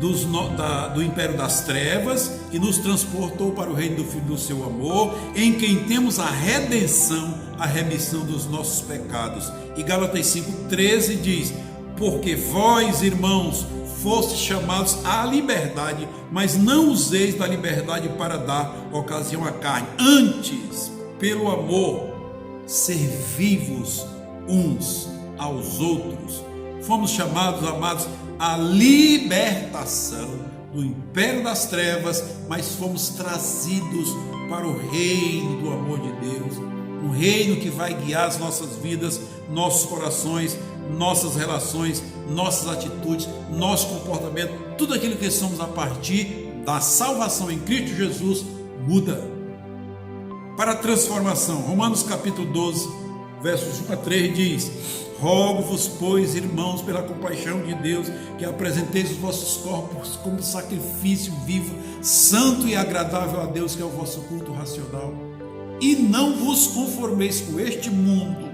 do império das trevas e nos transportou para o reino do Filho do seu amor, em quem temos a redenção, a remissão dos nossos pecados. E Gálatas 5,13 diz: Porque vós, irmãos, fostes chamados à liberdade, mas não useis da liberdade para dar ocasião à carne. Antes, pelo amor, servi-vos uns aos outros. Fomos chamados, amados, à libertação do império das trevas, mas fomos trazidos para o reino do amor de Deus, um reino que vai guiar as nossas vidas, nossos corações, nossas relações, nossas atitudes, nosso comportamento, tudo aquilo que somos a partir da salvação em Cristo Jesus muda para a transformação. Romanos capítulo 12, versos 1 a 3 diz: rogo-vos, pois, irmãos, pela compaixão de Deus, que apresenteis os vossos corpos como sacrifício vivo, santo e agradável a Deus, que é o vosso culto racional. E não vos conformeis com este mundo,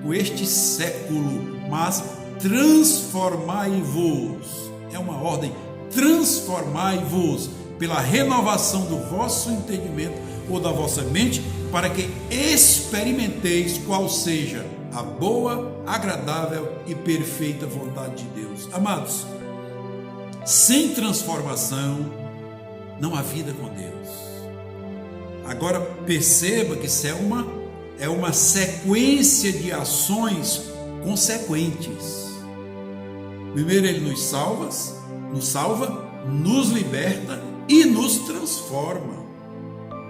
com este século, mas transformai-vos. É uma ordem: transformai-vos pela renovação do vosso entendimento ou da vossa mente, para que experimenteis qual seja a boa, agradável e perfeita vontade de Deus. Amados, sem transformação não há vida com Deus. Agora perceba que isso é uma sequência de ações consequentes. Primeiro ele nos salva, nos liberta e nos transforma.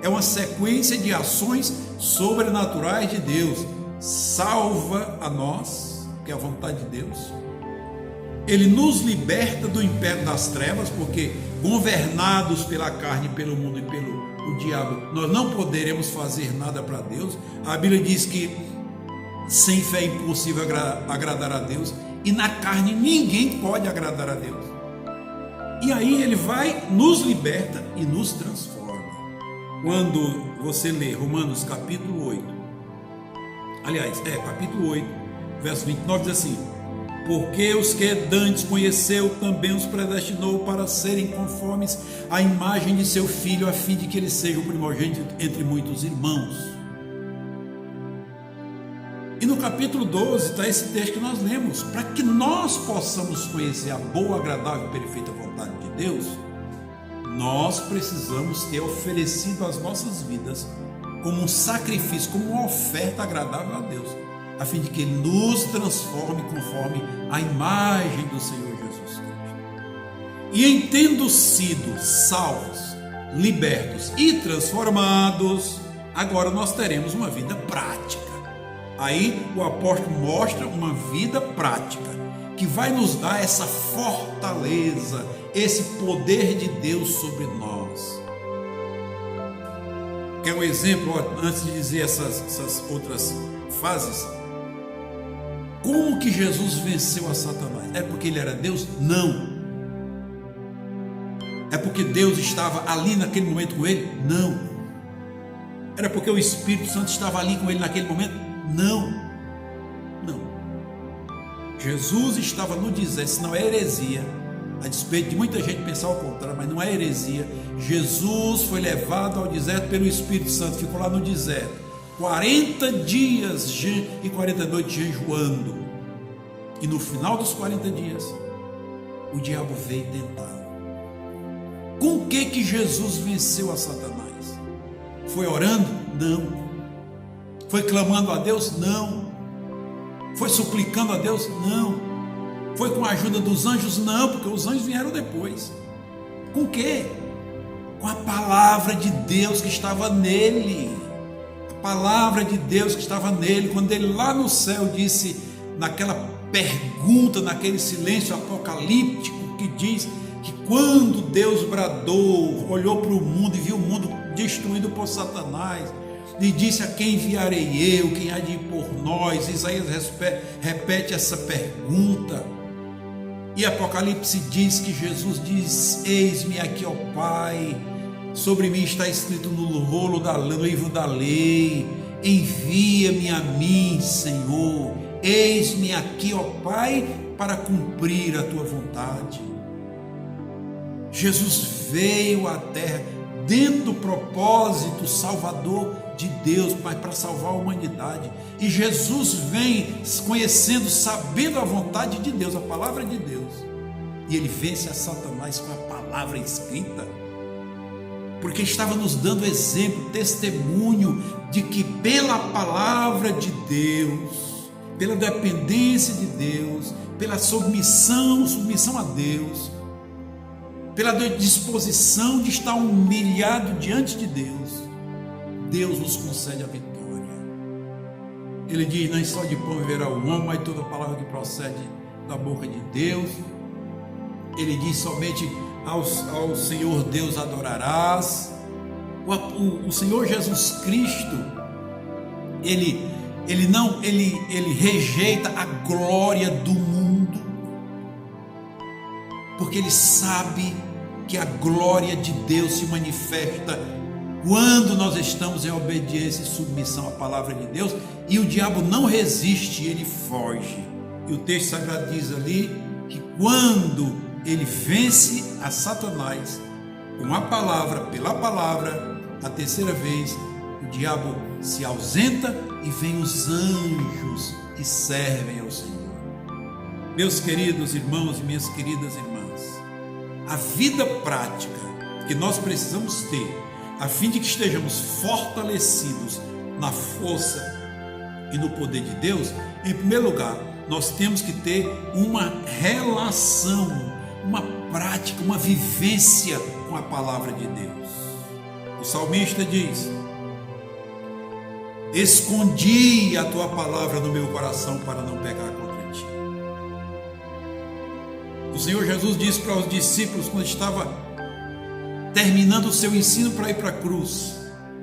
É uma sequência de ações sobrenaturais de Deus. Salva a nós, que é a vontade de Deus. Ele nos liberta do império das trevas, porque governados pela carne, pelo mundo e pelo diabo, nós não poderemos fazer nada para Deus. A Bíblia diz que sem fé é impossível agradar a Deus, e na carne ninguém pode agradar a Deus. E aí ele vai, nos liberta e nos transforma. Quando você lê Romanos capítulo 8, capítulo 8, verso 29, diz assim: porque os que dantes conheceu, também os predestinou para serem conformes à imagem de seu Filho, a fim de que ele seja o primogênito entre muitos irmãos. E no capítulo 12 está esse texto que nós lemos: para que nós possamos conhecer a boa, agradável e perfeita vontade de Deus, nós precisamos ter oferecido as nossas vidas como um sacrifício, como uma oferta agradável a Deus, a fim de que Ele nos transforme conforme a imagem do Senhor Jesus Cristo. E em tendo sido salvos, libertos e transformados, agora nós teremos uma vida prática. Aí o apóstolo mostra uma vida prática, que vai nos dar essa fortaleza, esse poder de Deus sobre nós. Quer um exemplo, antes de dizer essas outras fases? Como que Jesus venceu a Satanás? É porque ele era Deus? Não. É porque Deus estava ali naquele momento com ele? Não. Era porque o Espírito Santo estava ali com ele naquele momento? Não. Não. Jesus estava no deserto, isso não é heresia, a despeito de muita gente pensar ao contrário, mas não é heresia. Jesus foi levado ao deserto pelo Espírito Santo, ficou lá no deserto 40 dias e 40 noites jejuando, e no final dos 40 dias o diabo veio tentar. Com o que Jesus venceu a Satanás? Foi orando? Não. Foi clamando a Deus? Não. Foi suplicando a Deus? Não. Foi com a ajuda dos anjos? Não, porque os anjos vieram depois. Com o quê? Com a palavra de Deus que estava nele. A palavra de Deus que estava nele, quando ele lá no céu disse, naquela pergunta, naquele silêncio apocalíptico, que diz que quando Deus bradou, olhou para o mundo e viu o mundo destruído por Satanás, e disse: a quem enviarei eu, quem há de ir por nós? Isaías repete essa pergunta, e Apocalipse diz que Jesus diz: eis-me aqui, ó Pai, sobre mim está escrito no rolo no livro da lei, envia-me a mim, Senhor, eis-me aqui, ó Pai, para cumprir a tua vontade. Jesus veio à terra dentro do propósito salvador de Deus, mas para salvar a humanidade. E Jesus vem conhecendo, sabendo a vontade de Deus, a palavra de Deus, e ele vence a Satanás com a palavra escrita, porque estava nos dando exemplo, testemunho de que pela palavra de Deus, pela dependência de Deus, pela submissão a Deus, pela disposição de estar humilhado diante de Deus, Deus nos concede a vitória. Ele diz: não só de pão viverá o homem, mas toda palavra que procede da boca de Deus. Ele diz: somente ao Senhor Deus adorarás. O Senhor Jesus Cristo, ele rejeita a glória do mundo, porque ele sabe que a glória de Deus se manifesta quando nós estamos em obediência e submissão à palavra de Deus, e o diabo não resiste, ele foge. E o texto sagrado diz ali que quando ele vence a Satanás com a palavra, pela palavra, a terceira vez, o diabo se ausenta e vem os anjos que servem ao Senhor. Meus queridos irmãos e minhas queridas irmãs, a vida prática que nós precisamos ter, a fim de que estejamos fortalecidos na força e no poder de Deus, em primeiro lugar, nós temos que ter uma relação, uma prática, uma vivência com a palavra de Deus. O salmista diz: escondi a tua palavra no meu coração para não pecar contra ti. O Senhor Jesus disse para os discípulos, quando estava terminando o seu ensino para ir para a cruz,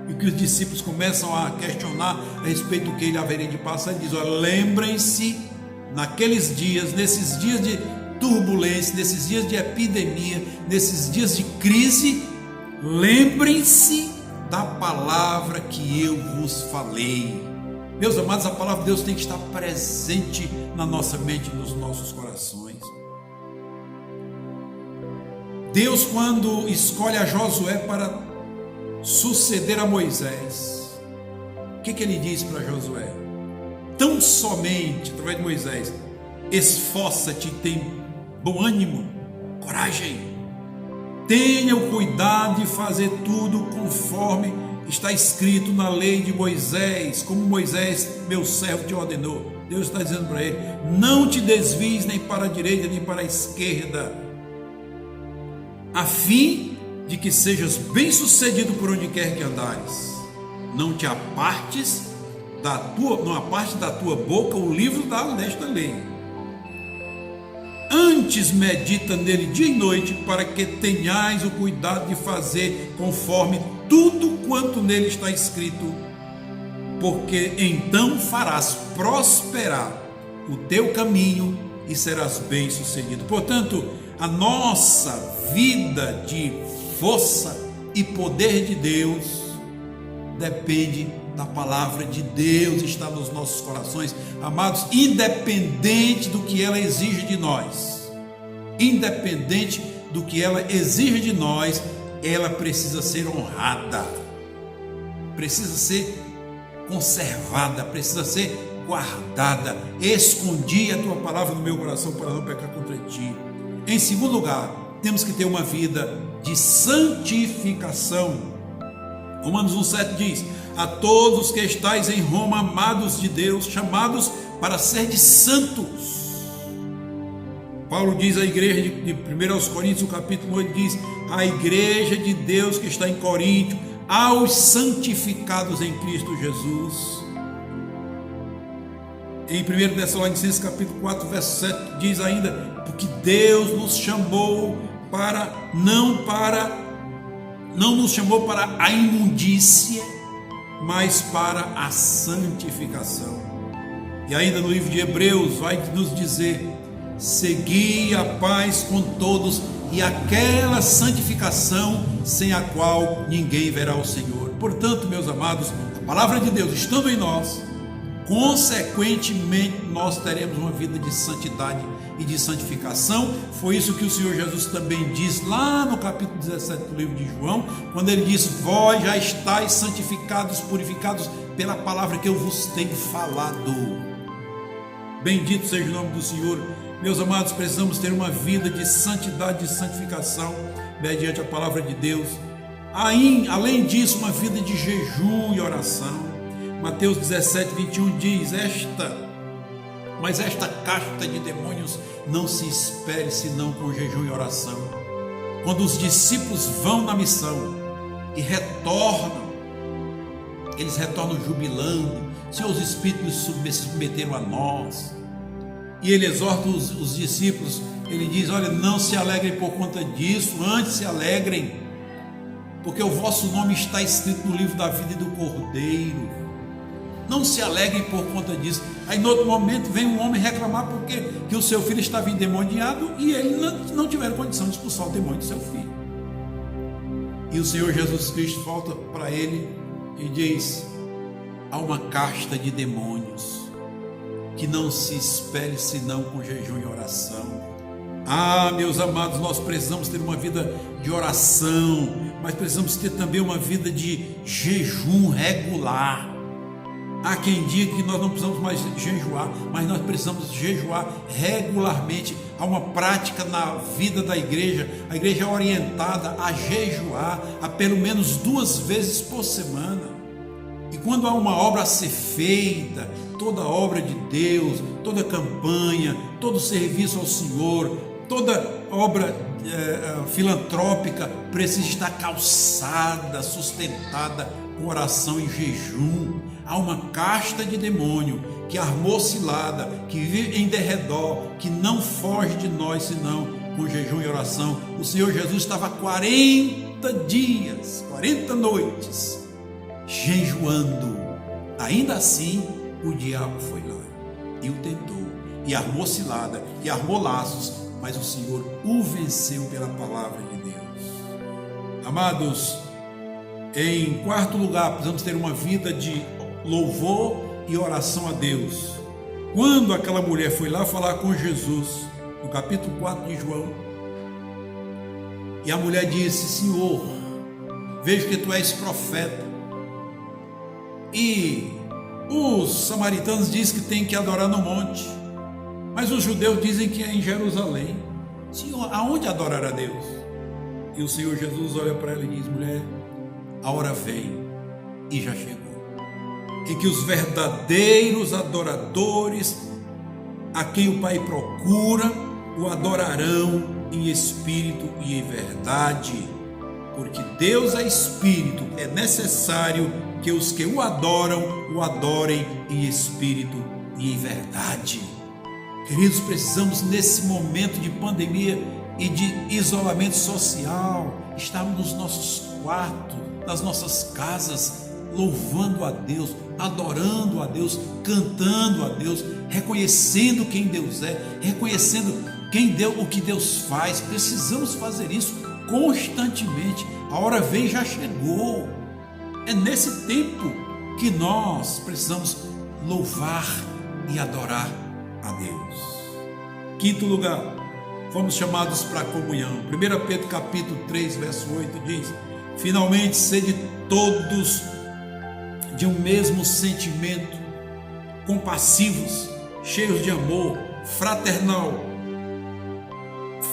e que os discípulos começam a questionar a respeito do que ele haveria de passar, ele diz: lembrem-se, naqueles dias, nesses dias de turbulência, nesses dias de epidemia, nesses dias de crise, lembrem-se da palavra que eu vos falei. Meus amados, a palavra de Deus tem que estar presente na nossa mente e nos nossos corações. Deus, quando escolhe a Josué para suceder a Moisés, o que ele diz para Josué? Tão somente, através de Moisés: esforça-te, tem bom ânimo, coragem, tenha o cuidado de fazer tudo conforme está escrito na lei de Moisés, como Moisés, meu servo, te ordenou. Deus está dizendo para ele: não te desvies nem para a direita nem para a esquerda, a fim de que sejas bem sucedido por onde quer que andares. Não te apartes não aparte da tua boca o livro desta lei. Antes medita nele dia e noite, para que tenhais o cuidado de fazer conforme tudo quanto nele está escrito, porque então farás prosperar o teu caminho e serás bem sucedido. Portanto, a nossa vida de força e poder de Deus depende da palavra de Deus, está nos nossos corações, amados, independente do que ela exige de nós, independente do que ela exige de nós, ela precisa ser honrada, precisa ser conservada, precisa ser guardada. Escondi a tua palavra no meu coração para não pecar contra ti. Em segundo lugar, temos que ter uma vida de santificação. Romanos 1,7 diz: a todos que estáis em Roma, amados de Deus, chamados para serdes santos. Paulo diz à igreja de 1 Coríntios, o capítulo 8, diz: a igreja de Deus que está em Coríntio, aos santificados em Cristo Jesus. Em 1 Tessalonicenses capítulo 4, verso 7, diz ainda: porque Deus nos chamou não nos chamou para a imundícia, mas para a santificação. E ainda no livro de Hebreus vai nos dizer: segui a paz com todos e aquela santificação sem a qual ninguém verá o Senhor. Portanto, meus amados, a palavra de Deus estando em nós, consequentemente nós teremos uma vida de santidade e de santificação. Foi isso que o Senhor Jesus também diz lá no capítulo 17 do livro de João, quando ele diz: vós já estáis santificados, purificados pela palavra que eu vos tenho falado. Bendito seja o nome do Senhor. Meus amados, precisamos ter uma vida de santidade e santificação mediante a palavra de Deus. Além disso, uma vida de jejum e oração. Mateus 17, 21 diz: mas esta casta de demônios não se espere senão com jejum e oração. quando os discípulos vão na missão e retornam, eles retornam jubilando: Senhor, os Espíritos se submeteram a nós. E ele exorta os discípulos, ele diz: olha, não se alegrem por conta disso, antes se alegrem, porque o vosso nome está escrito no livro da vida e do Cordeiro. Não se alegrem por conta disso. Aí no outro momento vem um homem reclamar porque que o seu filho estava endemoniado e ele não tiveram condição de expulsar o demônio do seu filho. E o Senhor Jesus Cristo volta para ele e diz: há uma casta de demônios que não se espere senão com jejum e oração. Ah, meus amados, nós precisamos ter uma vida de oração, mas precisamos ter também uma vida de jejum regular. Há quem diga que nós não precisamos mais jejuar, mas nós precisamos jejuar regularmente. Há uma prática na vida da igreja. A igreja é orientada a jejuar a pelo menos 2 vezes por semana. E quando há uma obra a ser feita, toda obra de Deus, toda campanha, todo serviço ao Senhor, toda obra filantrópica precisa estar calçada, sustentada com oração e jejum. Há uma casta de demônio que armou cilada, que vive em derredor, que não foge de nós senão com jejum e oração. O Senhor Jesus estava 40 dias, 40 noites jejuando. Ainda assim, o diabo foi lá e o tentou, e armou cilada, e armou laços, mas o Senhor o venceu pela palavra de Deus. Amados, em quarto lugar, precisamos ter uma vida de louvor e oração a Deus. Quando aquela mulher foi lá falar com Jesus, no capítulo 4 de João, e a mulher disse: Senhor, vejo que tu és profeta, e os samaritanos dizem que tem que adorar no monte, mas os judeus dizem que é em Jerusalém. Senhor, aonde adorar a Deus? E o Senhor Jesus olha para ela e diz: mulher, a hora vem e já chegou, em que os verdadeiros adoradores, a quem o Pai procura, o adorarão em espírito e em verdade. Porque Deus é espírito, é necessário que os que o adoram, o adorem em espírito e em verdade. Queridos, precisamos nesse momento de pandemia e de isolamento social, estarmos nos nossos quartos, nas nossas casas, louvando a Deus, adorando a Deus, cantando a Deus, reconhecendo quem Deus é, reconhecendo o que Deus faz. Precisamos fazer isso constantemente. A hora vem e já chegou. É nesse tempo que nós precisamos louvar e adorar a Deus. Quinto lugar, fomos chamados para a comunhão. 1 Pedro capítulo 3, verso 8 diz: finalmente sede todos de um mesmo sentimento, compassivos, cheios de amor,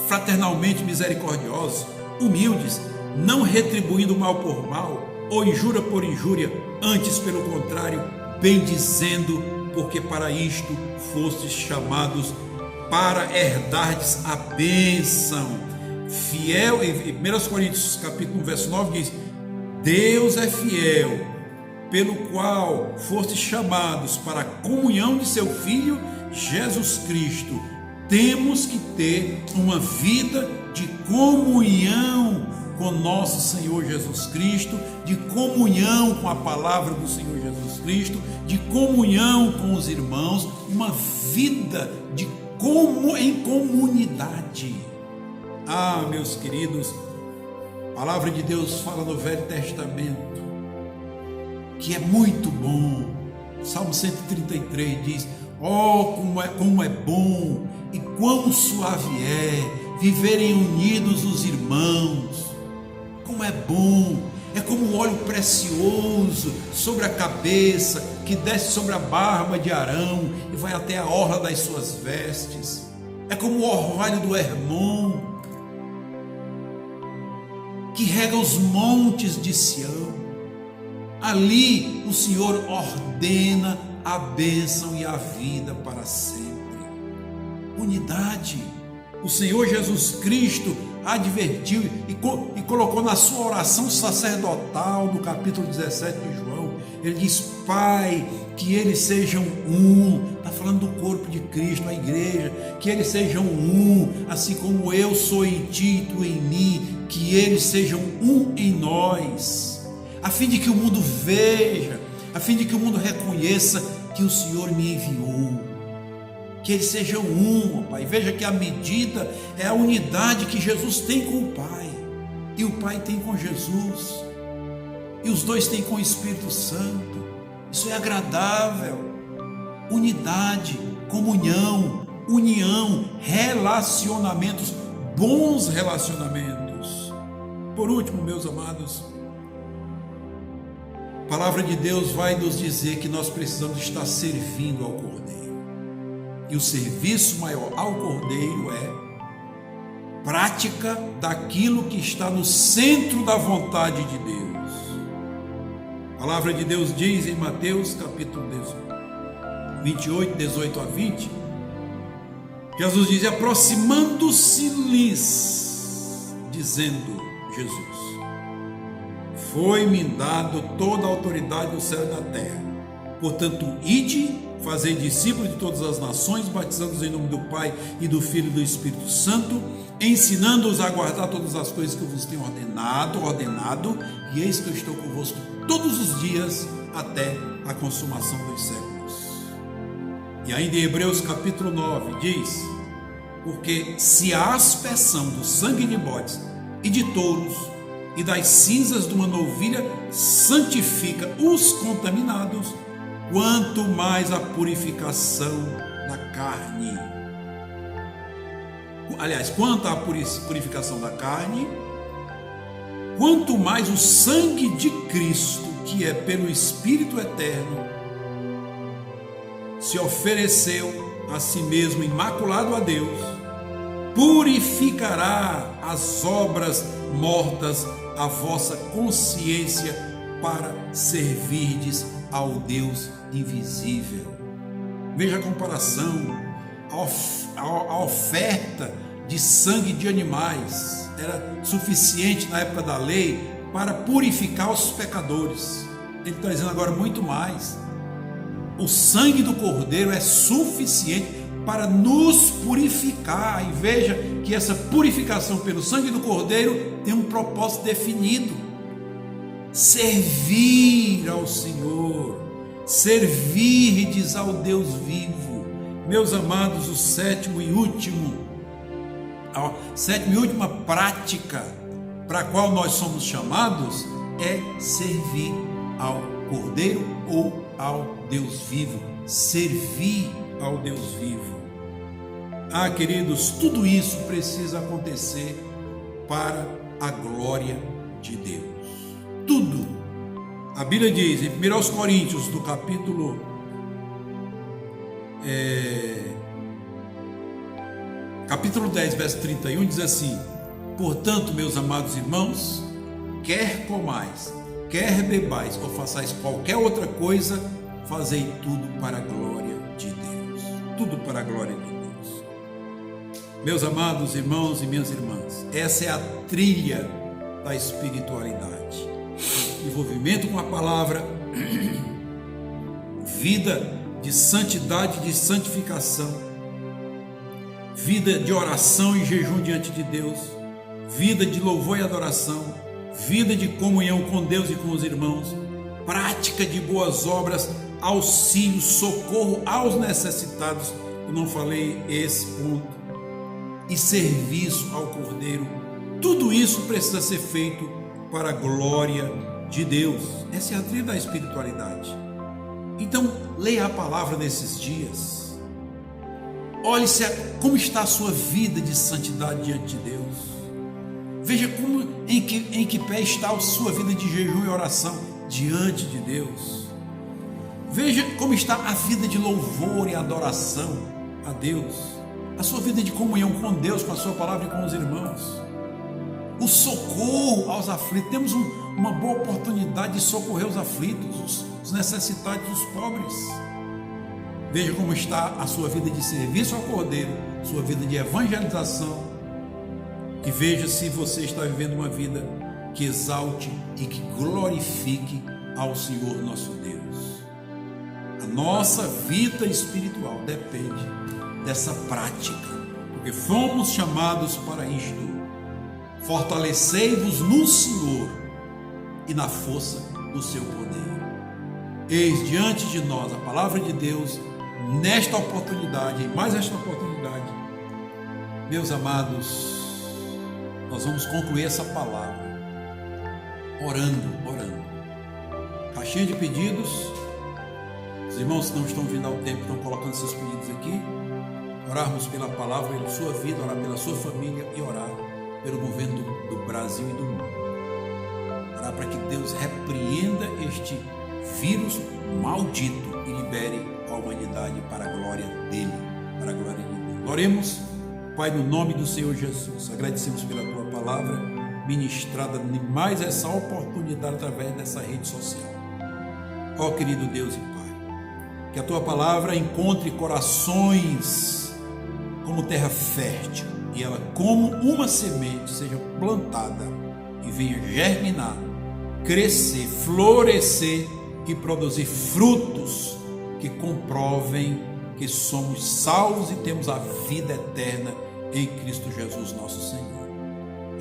fraternalmente misericordiosos, humildes, não retribuindo mal por mal, ou injúria por injúria, antes pelo contrário, bendizendo, porque para isto fostes chamados, para herdardes a bênção. Fiel, em 1 Coríntios capítulo 1, verso 9 diz: Deus é fiel, pelo qual fostes chamados para a comunhão de seu Filho Jesus Cristo. Temos que ter uma vida de comunhão com nosso Senhor Jesus Cristo, de comunhão com a palavra do Senhor Jesus Cristo, de comunhão com os irmãos, uma vida em comunidade. Ah, meus queridos, a palavra de Deus fala no Velho Testamento que é muito bom. Salmo 133 diz: como é bom e quão suave é viverem unidos os irmãos. Como é bom, é como um óleo precioso sobre a cabeça, que desce sobre a barba de Arão e vai até a orla das suas vestes. É como o orvalho do Hermon, que rega os montes de Sião. Ali o Senhor ordena a bênção e a vida para sempre. Unidade. O Senhor Jesus Cristo advertiu e colocou na sua oração sacerdotal, no capítulo 17 de João. Ele diz: Pai, que eles sejam um. Está falando do corpo de Cristo, a igreja. Que eles sejam um, assim como eu sou em ti e tu em mim. Que eles sejam um em nós, a fim de que o mundo veja, a fim de que o mundo reconheça que o Senhor me enviou. Que eles sejam um, Pai. Veja que a medida é a unidade que Jesus tem com o Pai, e o Pai tem com Jesus, e os dois têm com o Espírito Santo. Isso é agradável. Unidade, comunhão, união, relacionamentos, bons relacionamentos. Por último, meus amados, a palavra de Deus vai nos dizer que nós precisamos estar servindo ao Cordeiro. E o serviço maior ao Cordeiro é prática daquilo que está no centro da vontade de Deus. A palavra de Deus diz em Mateus capítulo 28, 18 a 20, Jesus diz: aproximando-se-lhes, dizendo Jesus: foi-me dado toda a autoridade do céu e da terra. Portanto, ide, fazei discípulos de todas as nações, batizando-os em nome do Pai e do Filho e do Espírito Santo, ensinando-os a guardar todas as coisas que eu vos tenho ordenado, e eis que eu estou convosco todos os dias até a consumação dos séculos. E ainda em Hebreus capítulo 9 diz: porque se a aspersão do sangue de bodes e de touros e das cinzas de uma novilha santifica os contaminados, quanto mais a purificação da carne. Aliás, quanto à purificação da carne, quanto mais o sangue de Cristo, que é pelo Espírito eterno, se ofereceu a si mesmo imaculado a Deus, purificará as obras mortas a vossa consciência para servirdes ao Deus invisível. Veja a comparação. A oferta de sangue de animais era suficiente na época da lei para purificar os pecadores. Ele está dizendo agora muito mais. O sangue do Cordeiro é suficiente para nos purificar. E veja que essa purificação pelo sangue do Cordeiro tem um propósito definido: servir ao Senhor, servirdes ao Deus vivo. Meus amados, a sétima e última prática para a qual nós somos chamados é servir ao Cordeiro ou ao Deus vivo. Servir ao Deus vivo. Ah, queridos, tudo isso precisa acontecer para a glória de Deus. Tudo. A Bíblia diz em 1 Coríntios, do capítulo 10, verso 31, diz assim: portanto, meus amados irmãos, quer comais, quer bebais ou façais qualquer outra coisa, fazei tudo para a glória de Deus. Tudo para a glória de Deus. Meus amados irmãos e minhas irmãs, essa é a trilha da espiritualidade. Envolvimento com a palavra, vida de santidade, de santificação, vida de oração e jejum diante de Deus, vida de louvor e adoração, vida de comunhão com Deus e com os irmãos, prática de boas obras, auxílio, socorro aos necessitados. Eu não falei esse ponto. E serviço ao Cordeiro. Tudo isso precisa ser feito para a glória de Deus. Essa é a trilha da espiritualidade. Então, leia a palavra nesses dias. Olhe como está a sua vida de santidade diante de Deus. Veja em que pé está a sua vida de jejum e oração diante de Deus. Veja como está a vida de louvor e adoração a Deus. A sua vida de comunhão com Deus, com a sua palavra e com os irmãos. O socorro aos aflitos. Temos uma boa oportunidade de socorrer os aflitos, os necessitados, os pobres. Veja como está a sua vida de serviço ao Cordeiro, sua vida de evangelização e veja se você está vivendo uma vida que exalte e que glorifique ao Senhor nosso Deus. A nossa vida espiritual depende dessa prática, porque fomos chamados para isto. Fortalecei-vos no Senhor e na força do seu poder. Eis diante de nós a palavra de Deus, nesta oportunidade, e mais esta oportunidade, meus amados, nós vamos concluir essa palavra orando. Caixinha de pedidos. Os irmãos que não estão vindo ao tempo estão colocando seus pedidos aqui. Orarmos pela palavra, pela sua vida, orar pela sua família e orar pelo governo do Brasil e do mundo. Orar para que Deus repreenda este vírus maldito e libere a humanidade para a glória dele, para a glória de Deus. Oremos, Pai, no nome do Senhor Jesus. Agradecemos pela tua palavra ministrada em mais essa oportunidade através dessa rede social. Ó querido Deus e Pai, que a tua palavra encontre corações como terra fértil e ela, como uma semente, seja plantada e venha germinar, crescer, florescer e produzir frutos que comprovem que somos salvos e temos a vida eterna em Cristo Jesus nosso Senhor.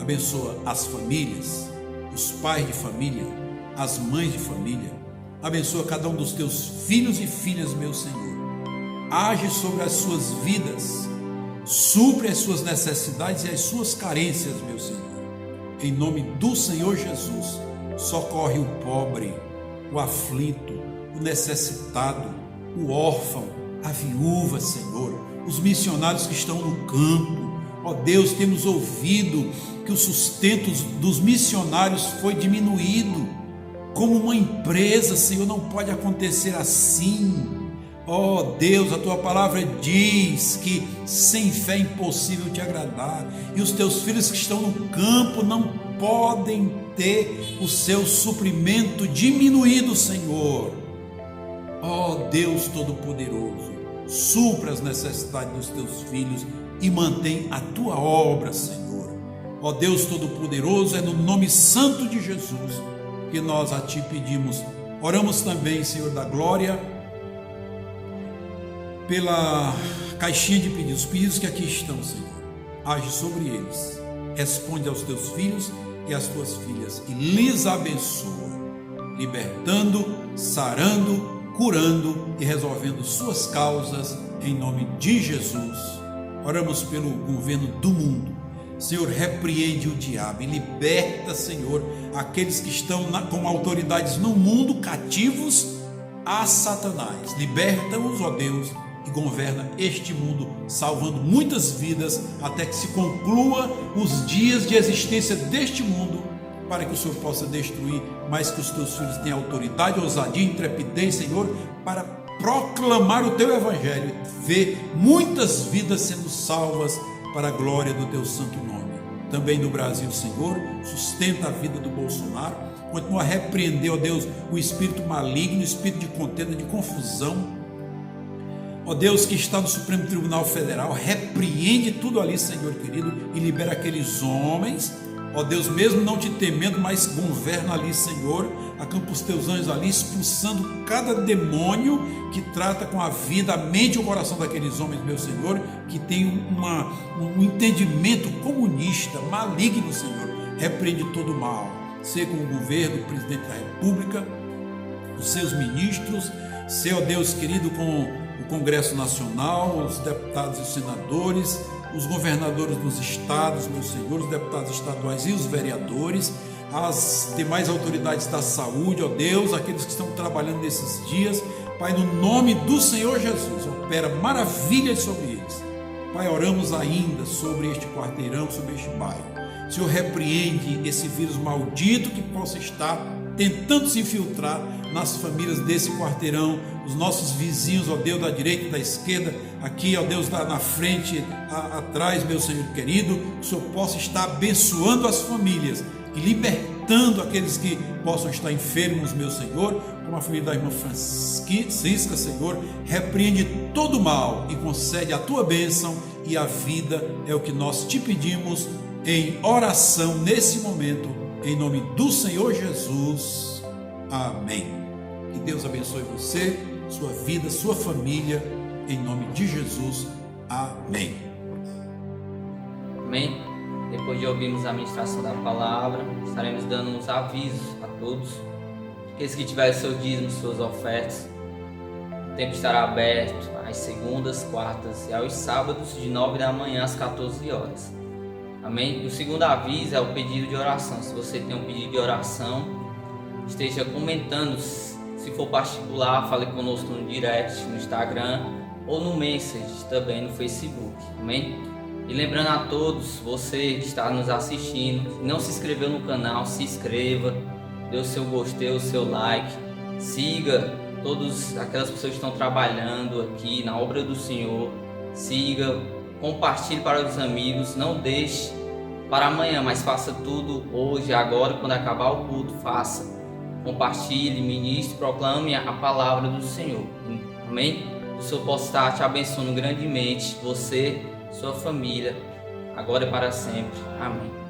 Abençoa as famílias, os pais de família, as mães de família. Abençoa cada um dos teus filhos e filhas, meu Senhor. Age sobre as suas vidas, supre as suas necessidades e as suas carências, meu Senhor. Em nome do Senhor Jesus, socorre o pobre, o aflito, o necessitado, o órfão, a viúva, Senhor, os missionários que estão no campo. Ó Deus, temos ouvido que o sustento dos missionários foi diminuído. Como uma empresa, Senhor, não pode acontecer assim. Ó Deus, a tua palavra diz que sem fé é impossível te agradar. E os teus filhos que estão no campo não podem ter o seu suprimento diminuído, Senhor. Ó Deus Todo-Poderoso, supra as necessidades dos teus filhos e mantém a tua obra, Senhor. Ó Deus Todo-Poderoso, é no nome santo de Jesus que nós a ti pedimos. Oramos também, Senhor da glória, pela caixinha de pedidos, os pedidos que aqui estão, Senhor. Age sobre eles, responde aos teus filhos e às tuas filhas e lhes abençoa, libertando, sarando, curando e resolvendo suas causas em nome de Jesus. Oramos pelo governo do mundo. Senhor, repreende o diabo e liberta, Senhor, aqueles que estão com autoridades no mundo cativos a Satanás. Liberta-os, ó Deus, e governa este mundo, salvando muitas vidas até que se conclua os dias de existência deste mundo, para que o Senhor possa destruir, mas que os teus filhos tenham autoridade, ousadia e intrepidez, Senhor, para proclamar o teu evangelho, ver muitas vidas sendo salvas para a glória do teu santo nome. Também no Brasil, Senhor, sustenta a vida do Bolsonaro, continua a repreender, ó Deus, o espírito maligno, o espírito de contenda, de confusão. Ó Deus, que está no Supremo Tribunal Federal, repreende tudo ali, Senhor querido, e libera aqueles homens, ó Deus, mesmo não te temendo, mas governa ali, Senhor, acampa os teus anjos ali, expulsando cada demônio que trata com a vida, a mente e o coração daqueles homens, meu Senhor, que tem um entendimento comunista, maligno, Senhor. Repreende todo o mal, seja com o governo, o presidente da República, os seus ministros, seja, ó Deus querido, com o Congresso Nacional, os deputados e os senadores, os governadores dos estados, meu Senhor, os deputados estaduais e os vereadores, as demais autoridades da saúde, ó Deus, aqueles que estão trabalhando nesses dias. Pai, no nome do Senhor Jesus, opera maravilhas sobre eles. Pai, oramos ainda sobre este quarteirão, sobre este bairro. Senhor, repreende esse vírus maldito que possa estar tentando se infiltrar nas famílias desse quarteirão, os nossos vizinhos, ó Deus, da direita e da esquerda, aqui, ó Deus, na frente, atrás, meu Senhor querido, que o Senhor possa estar abençoando as famílias e libertando aqueles que possam estar enfermos, meu Senhor, como a família da irmã Francisca, Senhor, repreende todo o mal e concede a tua bênção e a vida, é o que nós te pedimos em oração nesse momento, em nome do Senhor Jesus. Amém. Que Deus abençoe você, sua vida, sua família, em nome de Jesus. Amém. Amém? Depois de ouvirmos a ministração da palavra, estaremos dando uns avisos a todos. Aqueles que tiverem seus dízimos, suas ofertas, o templo estará aberto às segundas, quartas e aos sábados, de 9 da manhã às 14 horas. Amém? E o segundo aviso é o pedido de oração. Se você tem um pedido de oração, esteja comentando. Se for particular, fale conosco no direct, no Instagram ou no Message, também no Facebook. Amém? E lembrando a todos, você que está nos assistindo, não se inscreveu no canal, se inscreva, dê o seu gostei, o seu like, siga todas aquelas pessoas que estão trabalhando aqui na obra do Senhor, siga, compartilhe para os amigos, não deixe para amanhã, mas faça tudo hoje, agora, quando acabar o culto, faça, compartilhe, ministre, proclame a palavra do Senhor. Amém? O Senhor possa estar te abençoando grandemente, você, sua família, agora e para sempre. Amém.